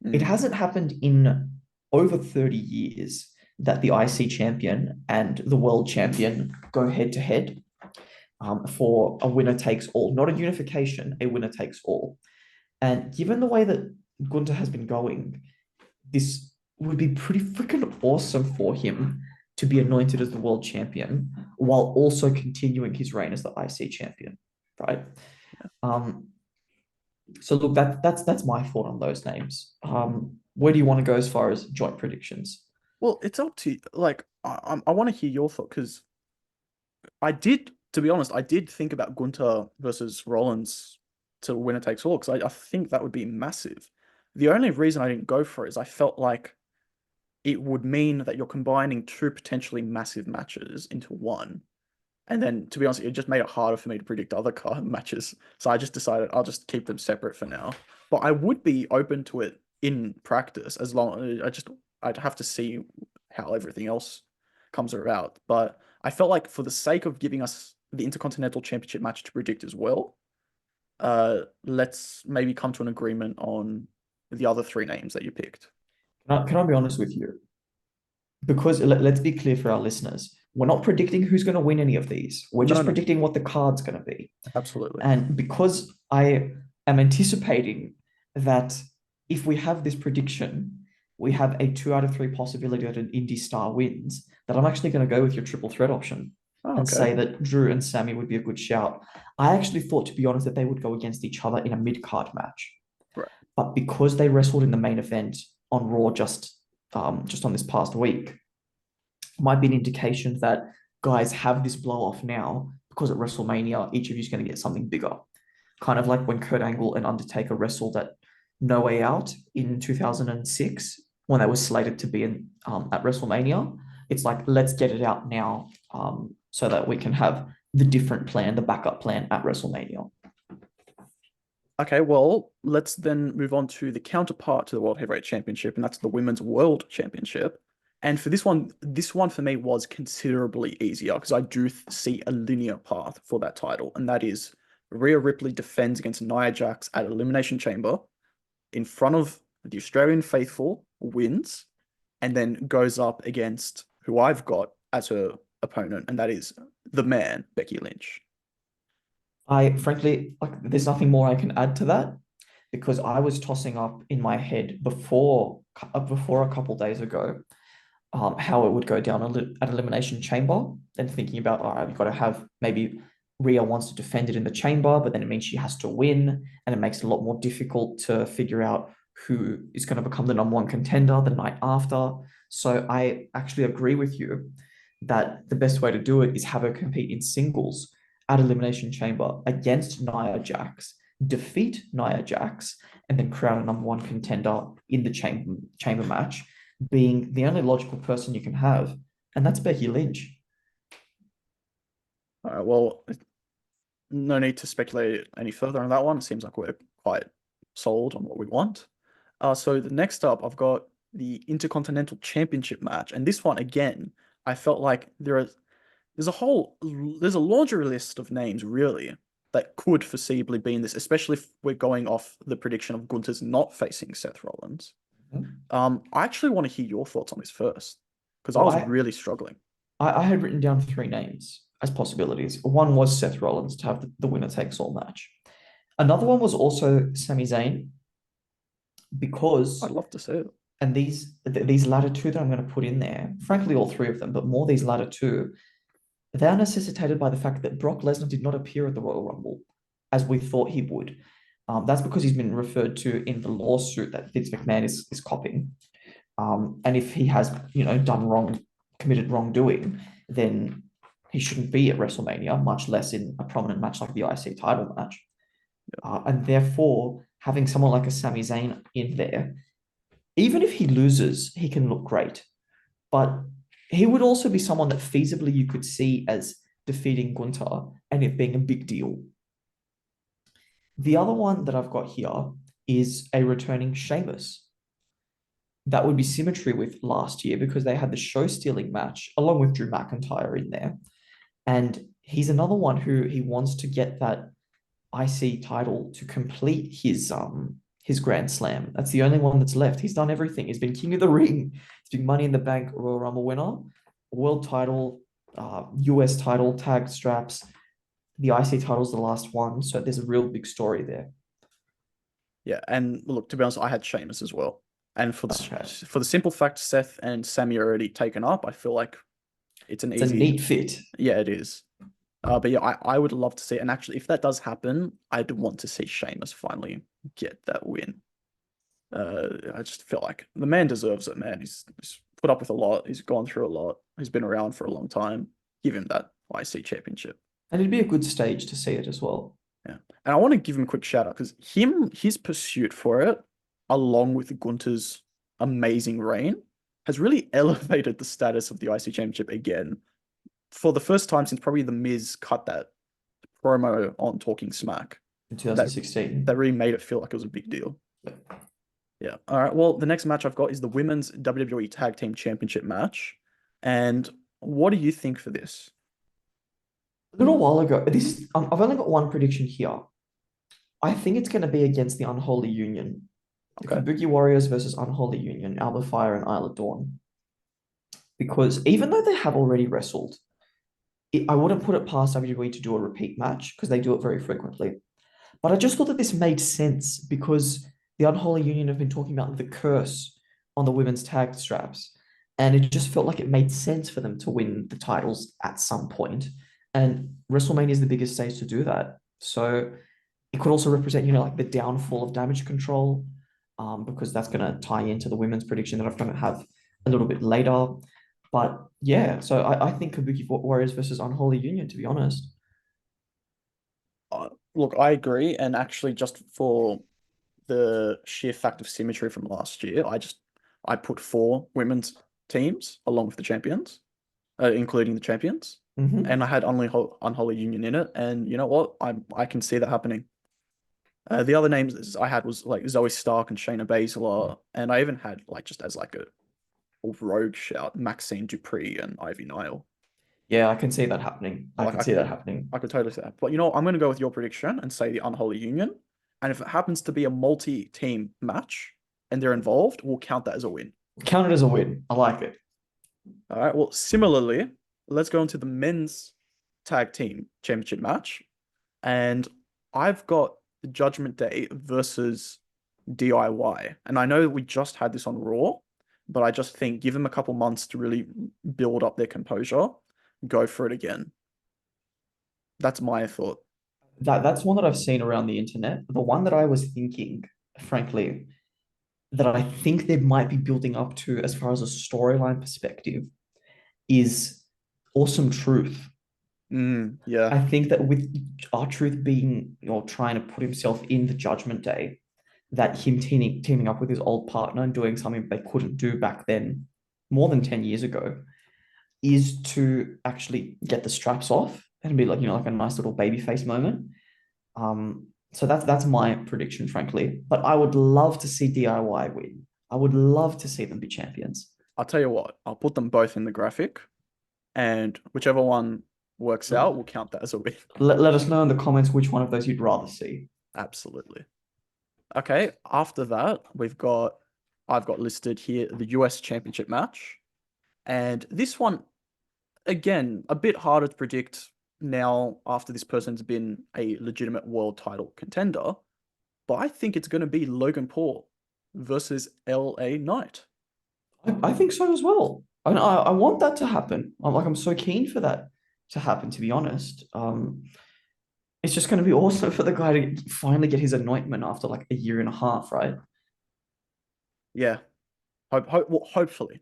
It Mm. hasn't happened in over 30 years that the IC champion and the world champion go head to head, for a winner takes all, not a unification, a winner takes all. And given the way that Gunter has been going, this would be pretty freaking awesome for him to be anointed as the world champion while also continuing his reign as the IC champion, right? Um, so look, that's my thought on those names. Where do you want to go as far as joint predictions? Well, it's up to you. Like I want to hear your thought because to be honest, I did think about Gunter versus Rollins to winner takes all because I think that would be massive. The only reason I didn't go for it is I felt like it would mean that you're combining two potentially massive matches into one. And then, to be honest, it just made it harder for me to predict other card matches. So I just decided I'll just keep them separate for now. But I would be open to it in practice as long I'd have to see how everything else comes about. But I felt like for the sake of giving us the Intercontinental Championship match to predict as well, let's maybe come to an agreement on the other three names that you picked. Can I be honest with you? Because let's be clear for our listeners. We're not predicting who's going to win any of these. We're No, just no, predicting what the card's going to be. absolutely. And because I am anticipating that if we have this prediction, we have a 2 out of 3 possibility that an indie star wins, that I'm actually going to go with your triple threat option Oh, and okay. say that Drew and Sammy would be a good shout. I actually thought, to be honest, that they would go against each other in a mid-card match. Right. But because they wrestled in the main event on Raw just on this past week, might be an indication that guys have this blow off now because at WrestleMania, each of you is going to get something bigger. Kind of like when Kurt Angle and Undertaker wrestled at No Way Out in 2006 when they were slated to be at WrestleMania. It's like, let's get it out now, so that we can have the different plan, the backup plan at WrestleMania. Okay, well, let's then move on to the counterpart to the World Heavyweight Championship, and that's the Women's World Championship. And for this one for me was considerably easier because I do see a linear path for that title, and that is Rhea Ripley defends against Nia Jax at Elimination Chamber in front of the Australian faithful, wins, and then goes up against who I've got as her opponent, and that is the man, Becky Lynch. I frankly, like, there's nothing more I can add to that because I was tossing up in my head before a couple days ago, how it would go down at Elimination Chamber, and thinking about, all right, you've got to have maybe Rhea wants to defend it in the chamber, but then it means she has to win, and it makes it a lot more difficult to figure out who is going to become the number one contender the night after. So I actually agree with you that the best way to do it is have her compete in singles at Elimination Chamber against Nia Jax, defeat Nia Jax, and then crown a number one contender in the chamber match, being the only logical person you can have, and that's Becky Lynch. All right, well, no need to speculate any further on that one. It seems like we're quite sold on what we want. So the next up, I've got the Intercontinental Championship match, and this one again, I felt like there's a laundry list of names really that could foreseeably be in this, especially if we're going off the prediction of Gunther's not facing Seth Rollins. I actually want to hear your thoughts on this first because I Well, was really struggling. I had written down three names as possibilities. One was Seth Rollins to have the winner takes all match. Another one was also Sami Zayn because, I'd love to see it. and these latter two that I'm going to put in there, frankly, all three of them, but more these latter two, they are necessitated by the fact that Brock Lesnar did not appear at the Royal Rumble as we thought he would. That's because he's been referred to in the lawsuit that Vince McMahon is copying. And if he has, done wrong, committed wrongdoing, then he shouldn't be at WrestleMania, much less in a prominent match like the IC title match. And therefore, having someone like a Sami Zayn in there, even if he loses, he can look great. But he would also be someone that feasibly you could see as defeating Gunther and it being a big deal. The other one that I've got here is a returning Sheamus. That would be symmetry with last year because they had the show-stealing match along with Drew McIntyre in there. And he's another one who he wants to get that IC title to complete his Grand Slam. That's the only one that's left. He's done everything. He's been King of the Ring. He's been Money in the Bank Royal Rumble winner, world title, US title, tag straps. The IC title's the last one. So there's a real big story there. Yeah, and look, to be honest, I had Sheamus as well. And for Okay. the simple fact Seth and Sammy are already taken up, I feel like it's an It's a easy. neat fit. Yeah, it is. But yeah, I would love to see it. And actually, if that does happen, I'd want to see Sheamus finally get that win. I just feel like the man deserves it, man. He's put up with a lot. He's gone through a lot. He's been around for a long time. Give him that IC championship. And it'd be a good stage to see it as well. Yeah. And I want to give him a quick shout out because his pursuit for it, along with Gunther's amazing reign, has really elevated the status of the IC Championship again. For the first time since probably The Miz cut that promo on Talking Smack. In 2016. That really made it feel like it was a big deal. Yeah. All right. Well, the next match I've got is the Women's WWE Tag Team Championship match. And what do you think for this? A little while ago, I've only got one prediction here. I think it's going to be against the Unholy Union. The Okay. Kabuki Warriors versus Unholy Union, Alba Fire and Isla Dawn. Because even though they have already wrestled, I wouldn't put it past WWE to do a repeat match because they do it very frequently. But I just thought that this made sense because the Unholy Union have been talking about the curse on the women's tag straps. And it just felt like it made sense for them to win the titles at some point. And WrestleMania is the biggest stage to do that. So it could also represent, like the downfall of Damage Control, because that's going to tie into the women's prediction that I'm going to have a little bit later. But yeah, so I think Kabuki Warriors versus Unholy Union, to be honest. Look, I agree. And actually, just for the sheer fact of symmetry from last year, I put 4 women's teams along with the champions, including the champions. And I had Unholy Union in it. And you know what? I can see that happening. The other names I had was like Zoe Stark and Shayna Baszler. And I even had just as like a rogue shout, Maxine Dupree and Ivy Nile. Yeah, I can see that happening. I can see that happening. I could totally see that. But you know what? I'm going to go with your prediction and say the Unholy Union. And if it happens to be a multi-team match and they're involved, we'll count that as a win. Count it as a win. I like it. All right. Well, similarly, let's go into the men's tag team championship match, and I've got the Judgment Day versus DIY. And I know we just had this on Raw, but I just think give them a couple months to really build up their composure, go for it again. That's my thought. That's one that I've seen around the internet. The one that I was thinking, frankly, that I think they might be building up to as far as a storyline perspective is Awesome Truth. Yeah. I think that with R-Truth being, trying to put himself in the Judgment Day, that him teaming up with his old partner and doing something they couldn't do back then, more than 10 years ago, is to actually get the straps off and be like, like a nice little baby face moment. So that's my prediction, frankly. But I would love to see DIY win. I would love to see them be champions. I'll tell you what, I'll put them both in the graphic, and whichever one works out, we'll count that as a win. Let us know in the comments which one of those you'd rather see. Absolutely. Okay, after that, I've got listed here the US Championship match. And this one, again, a bit harder to predict now after this person's been a legitimate world title contender. But I think it's going to be Logan Paul versus LA Knight. I think so as well. I want that to happen. I'm so keen for that to happen, to be honest. It's just going to be awesome for the guy to finally get his anointment after like a year and a half, right? Yeah. Hopefully.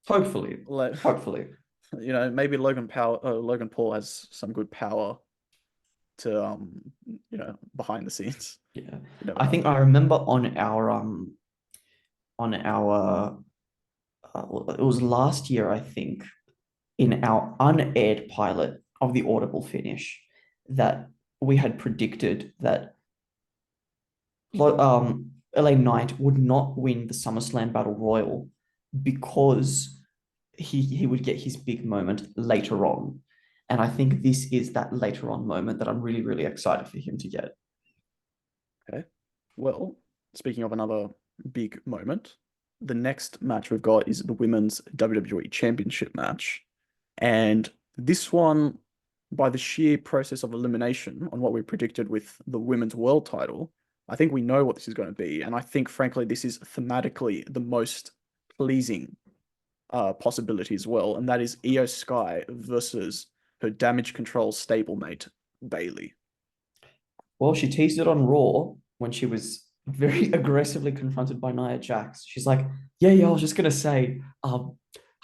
Hopefully. Hopefully. Maybe Logan Paul has some good power to behind the scenes. Yeah. I think I remember on our it was last year, I think, in our unaired pilot of the Audible finish, that we had predicted that LA Knight would not win the SummerSlam Battle Royal because he would get his big moment later on. And I think this is that later on moment that I'm really, really excited for him to get. Okay. Well, speaking of another big moment, the next match we've got is the Women's WWE Championship match. And this one, by the sheer process of elimination on what we predicted with the Women's World title, I think we know what this is going to be. And I think, frankly, this is thematically the most pleasing possibility as well. And that is Io Sky versus her Damage Control stablemate, Bayley. Well, she teased it on Raw when she was very aggressively confronted by Nia Jax. She's like, yeah, I was just going to say, I'm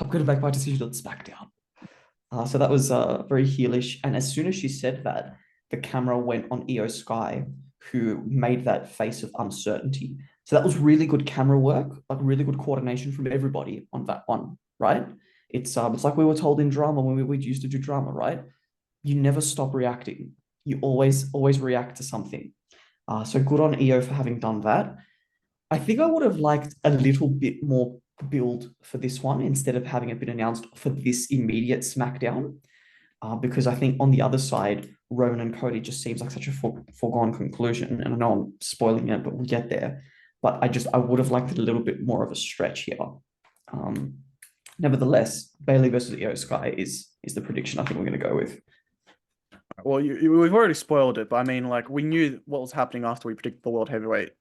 going to make my decision on SmackDown. So that was very heelish. And as soon as she said that, the camera went on Io Sky, who made that face of uncertainty. So that was really good camera work, like really good coordination from everybody on that one, right? It's like we were told in drama when we used to do drama, right? You never stop reacting. You always react to something. So good on Io for having done that. I think I would have liked a little bit more build for this one instead of having it been announced for this immediate SmackDown. Because I think on the other side, Roman and Cody just seems like such a foregone conclusion. And I know I'm spoiling it, but we'll get there. But I would have liked it a little bit more of a stretch here. Nevertheless, Bayley versus Io Sky is the prediction I think we're going to go with. Well, we've already spoiled it, but I mean, like, we knew what was happening after we predicted the World Heavyweight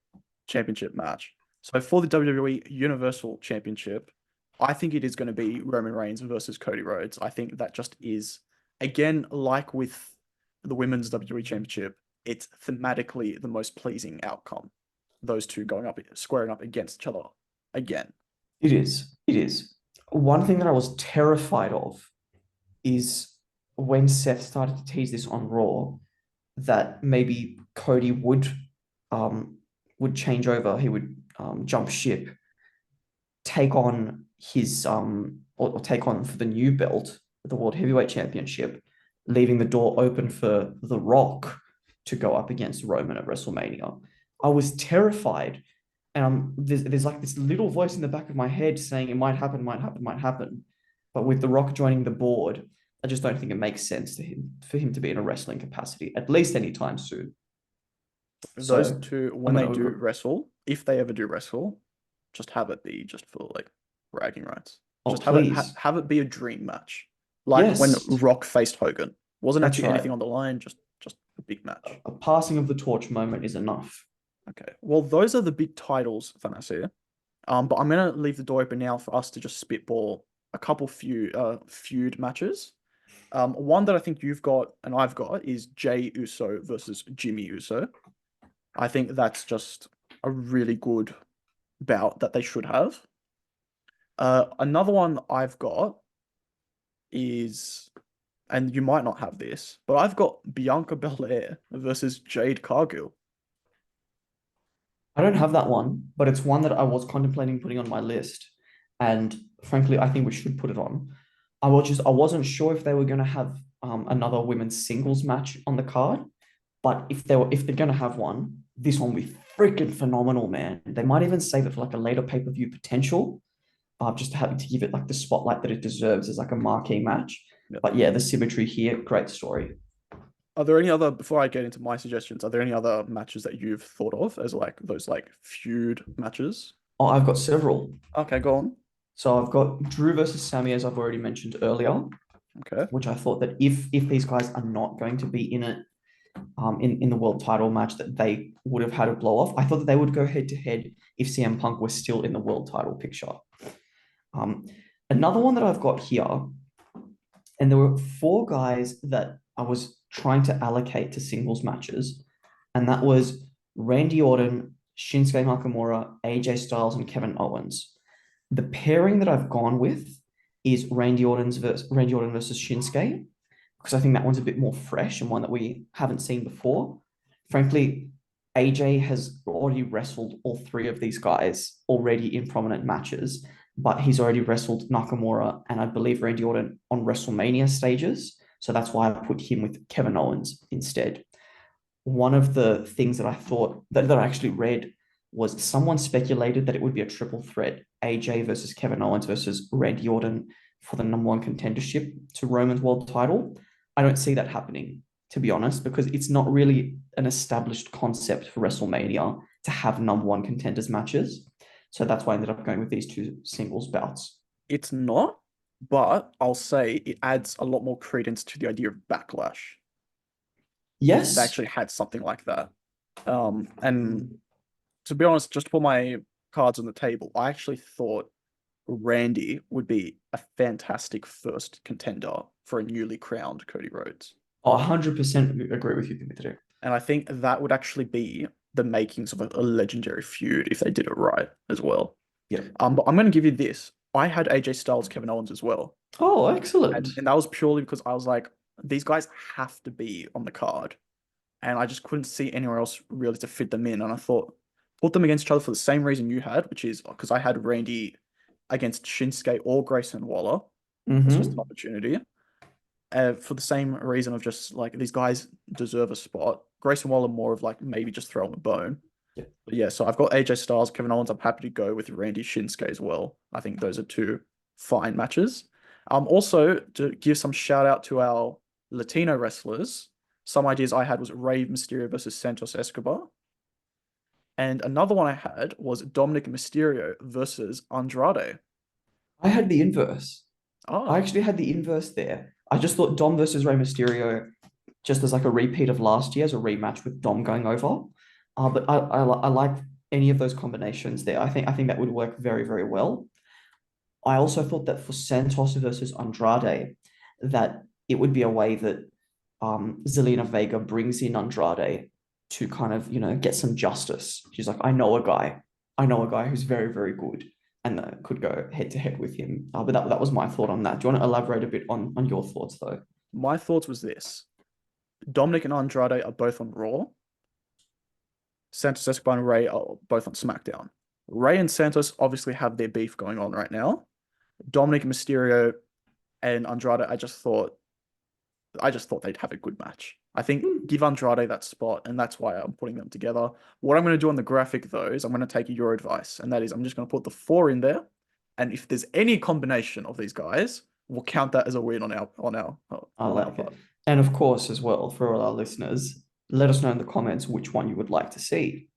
Championship match. So for the WWE Universal Championship, I think it is going to be Roman Reigns versus Cody Rhodes. I think that just is, again, like with the Women's WWE Championship, it's thematically the most pleasing outcome. Those two squaring up against each other again. It is. It is. One thing that I was terrified of is when Seth started to tease this on Raw, that maybe Cody would change over. He would jump ship, take on his or take on for the new belt, the World Heavyweight Championship, leaving the door open for The Rock to go up against Roman at WrestleMania. I was terrified. And there's like this little voice in the back of my head saying it might happen, might happen, might happen. But with The Rock joining the board, I just don't think it makes sense for him to be in a wrestling capacity, at least anytime soon. Those two, when they do wrestle, if they ever do wrestle, just have it be just for like bragging rights. Just have it be a dream match, like when Rock faced Hogan. Wasn't That's actually right. anything on the line, just a big match. A passing of the torch moment is enough. Okay. Well, those are the big titles, Thanasia. But I'm gonna leave the door open now for us to just spitball a couple feud matches. One that I think you've got and I've got is Jay Uso versus Jimmy Uso. I think that's just a really good bout that they should have. Another one I've got is, and you might not have this, but I've got Bianca Belair versus Jade Cargill. I don't have that one, but it's one that I was contemplating putting on my list. And frankly, I think we should put it on. I wasn't sure if they were going to have another women's singles match on the card, but if they're going to have one, this one will be freaking phenomenal, man. They might even save it for like a later pay-per-view potential, just to give it like the spotlight that it deserves as like a marquee match. Yeah. But yeah, the symmetry here, great story. Are there any other, before I get into my suggestions, are there any other matches that you've thought of as like those like feud matches? Oh, I've got several. Okay, go on. So I've got Drew versus Sammy, as I've already mentioned earlier, Okay. which I thought that if these guys are not going to be in it, in the world title match, that they would have had a blow off. I thought that they would go head to head if CM Punk was still in the world title picture. Um, Another one that I've got here, and there were four guys that I was trying to allocate to singles matches, and that was Randy Orton, Shinsuke Nakamura, AJ Styles, and Kevin Owens. The pairing that I've gone with is Randy Orton versus Shinsuke, because I think that one's a bit more fresh and one that we haven't seen before. Frankly, AJ has already wrestled all three of these guys already in prominent matches, but he's already wrestled Nakamura and I believe Randy Orton on WrestleMania stages. So that's why I put him with Kevin Owens instead. One of the things that I thought that I actually read was someone speculated that it would be a triple threat, AJ versus Kevin Owens versus Randy Orton for the number one contendership to Roman's world title. I don't see that happening, to be honest, because it's not really an established concept for WrestleMania to have number one contenders matches. So that's why I ended up going with these two singles bouts. It's not, but I'll say it adds a lot more credence to the idea of backlash. If they Yes. actually had something like that. And to be honest, just to put my cards on the table, I actually thought Randy would be a fantastic first contender for a newly crowned Cody Rhodes. I 100% agree with you, Dimitri. And I think that would actually be the makings of a legendary feud if they did it right as well. Yeah. But I'm going to give you this. I had AJ Styles, Kevin Owens as well. Oh, excellent. And that was purely because I was like, these guys have to be on the card. And I just couldn't see anywhere else really to fit them in. And I thought, put them against each other for the same reason you had, which is because I had Randy against Shinsuke or Grayson Waller. It's just an opportunity. For the same reason of just like these guys deserve a spot. Grayson Waller more of like maybe just throw him a bone. Yeah. But yeah, so I've got AJ Styles, Kevin Owens. I'm happy to go with Randy Shinsuke as well. I think those are two fine matches. Also to give some shout out to our Latino wrestlers. Some ideas I had was Rey Mysterio versus Santos Escobar. And another one I had was Dominic Mysterio versus Andrade. I had the inverse. I Oh, actually had the inverse there. I just thought Dom versus Rey Mysterio, just as like a repeat of last year, as a rematch with Dom going over. But I like any of those combinations there. I think that would work very, very well. I also thought that for Santos versus Andrade, that it would be a way that Zelina Vega brings in Andrade to kind of, get some justice. She's like, I know a guy who's very, very good and could go head to head with him. But that was my thought on that. Do you want to elaborate a bit on your thoughts though? my thoughts was this. Dominic and Andrade are both on Raw. Santos Escobar and Rey are both on SmackDown. Rey and Santos obviously have their beef going on right now. Dominic Mysterio and Andrade, I just thought they'd have a good match. I think give Andrade that spot, and that's why I'm putting them together. What I'm going to do on the graphic, though, is I'm going to take your advice, and that is I'm just going to put the four in there, and if there's any combination of these guys, we'll count that as a win on our I on our like it. part. And of course, as well, for all our listeners, let us know in the comments which one you would like to see.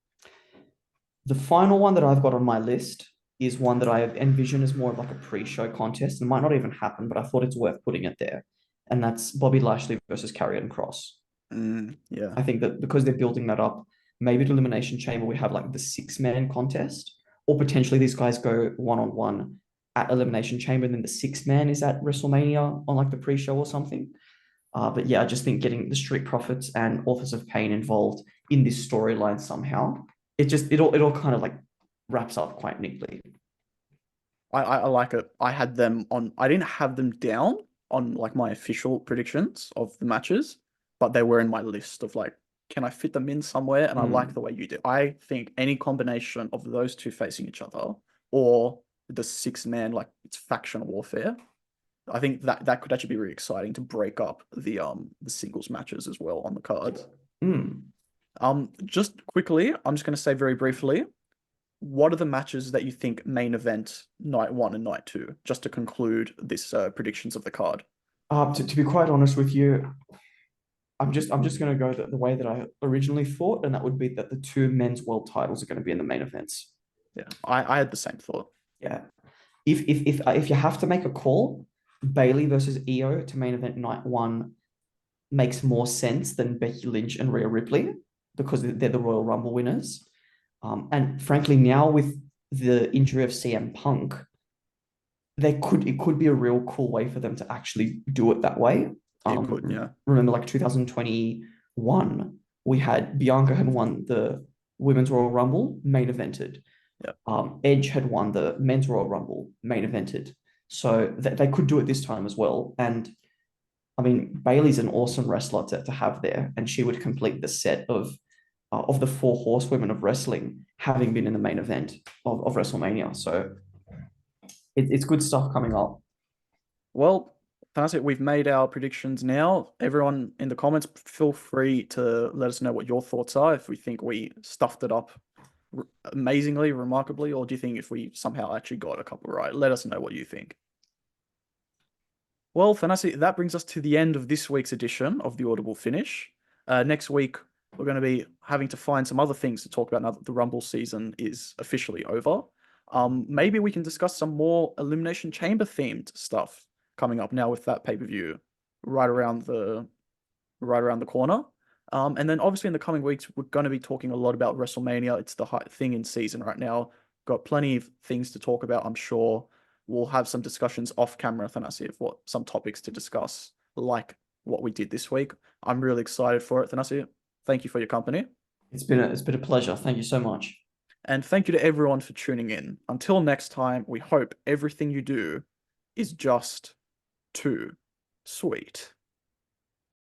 The final one that I've got on my list is one that I envision as more of like a pre-show contest. It might not even happen, but I thought it's worth putting it there. and that's Bobby Lashley versus Karrion Kross. Yeah. I think that because they're building that up, maybe at Elimination Chamber we have like the 6-man contest, or potentially these guys go one-on-one at Elimination Chamber, and then the 6-man is at WrestleMania on like the pre-show or something. But yeah, I just think getting the Street Profits and Authors of Pain involved in this storyline somehow, it all kind of like wraps up quite neatly. I like it. I had them on. I didn't have them down on like my official predictions of the matches, but they were in my list of like, can I fit them in somewhere? And I like the way you do. I think any combination of those two facing each other, or the 6-man, like it's faction warfare. I think that could actually be really exciting to break up the singles matches as well on the card. Mm. Just quickly, I'm just going to say very briefly, what are the matches that you think main event night one and night two, just to conclude this predictions of the card? To be quite honest with you, I'm just going to go the way that I originally thought, and that would be that the two men's world titles are going to be in the main events. Yeah, I had the same thought. Yeah. If you have to make a call, Bailey versus Io to main event night one makes more sense than Becky Lynch and Rhea Ripley because they're the Royal Rumble winners. And frankly, now with the injury of CM Punk, it could be a real cool way for them to actually do it that way. It could, yeah. Remember, like 2021, we had Bianca had won the Women's Royal Rumble, main evented. Yeah. Edge had won the Men's Royal Rumble, main evented. So they could do it this time as well. And I mean, Bailey's an awesome wrestler to have there, and she would complete the set of the 4 horsewomen of wrestling, having been in the main event of WrestleMania. So it's good stuff coming up. Well, that's it. We've made our predictions now. Everyone in the comments, feel free to let us know what your thoughts are. If we think we stuffed it up amazingly, remarkably, or do you think if we somehow actually got a couple right? Let us know what you think. Well, Thanasi, that brings us to the end of this week's edition of the Audible Finish. Next week, we're going to be having to find some other things to talk about now that the Rumble season is officially over. Maybe we can discuss some more Elimination Chamber themed stuff coming up now with that pay-per-view right around the corner. And then obviously in the coming weeks, we're going to be talking a lot about WrestleMania. It's the hot thing in season right now. Got plenty of things to talk about, I'm sure. We'll have some discussions off camera, Thanasi, of what some topics to discuss, like what we did this week. I'm really excited for it, Thanasi. Thank you for your company. It's been a pleasure. Thank you so much. And thank you to everyone for tuning in. Until next time, we hope everything you do is just too sweet.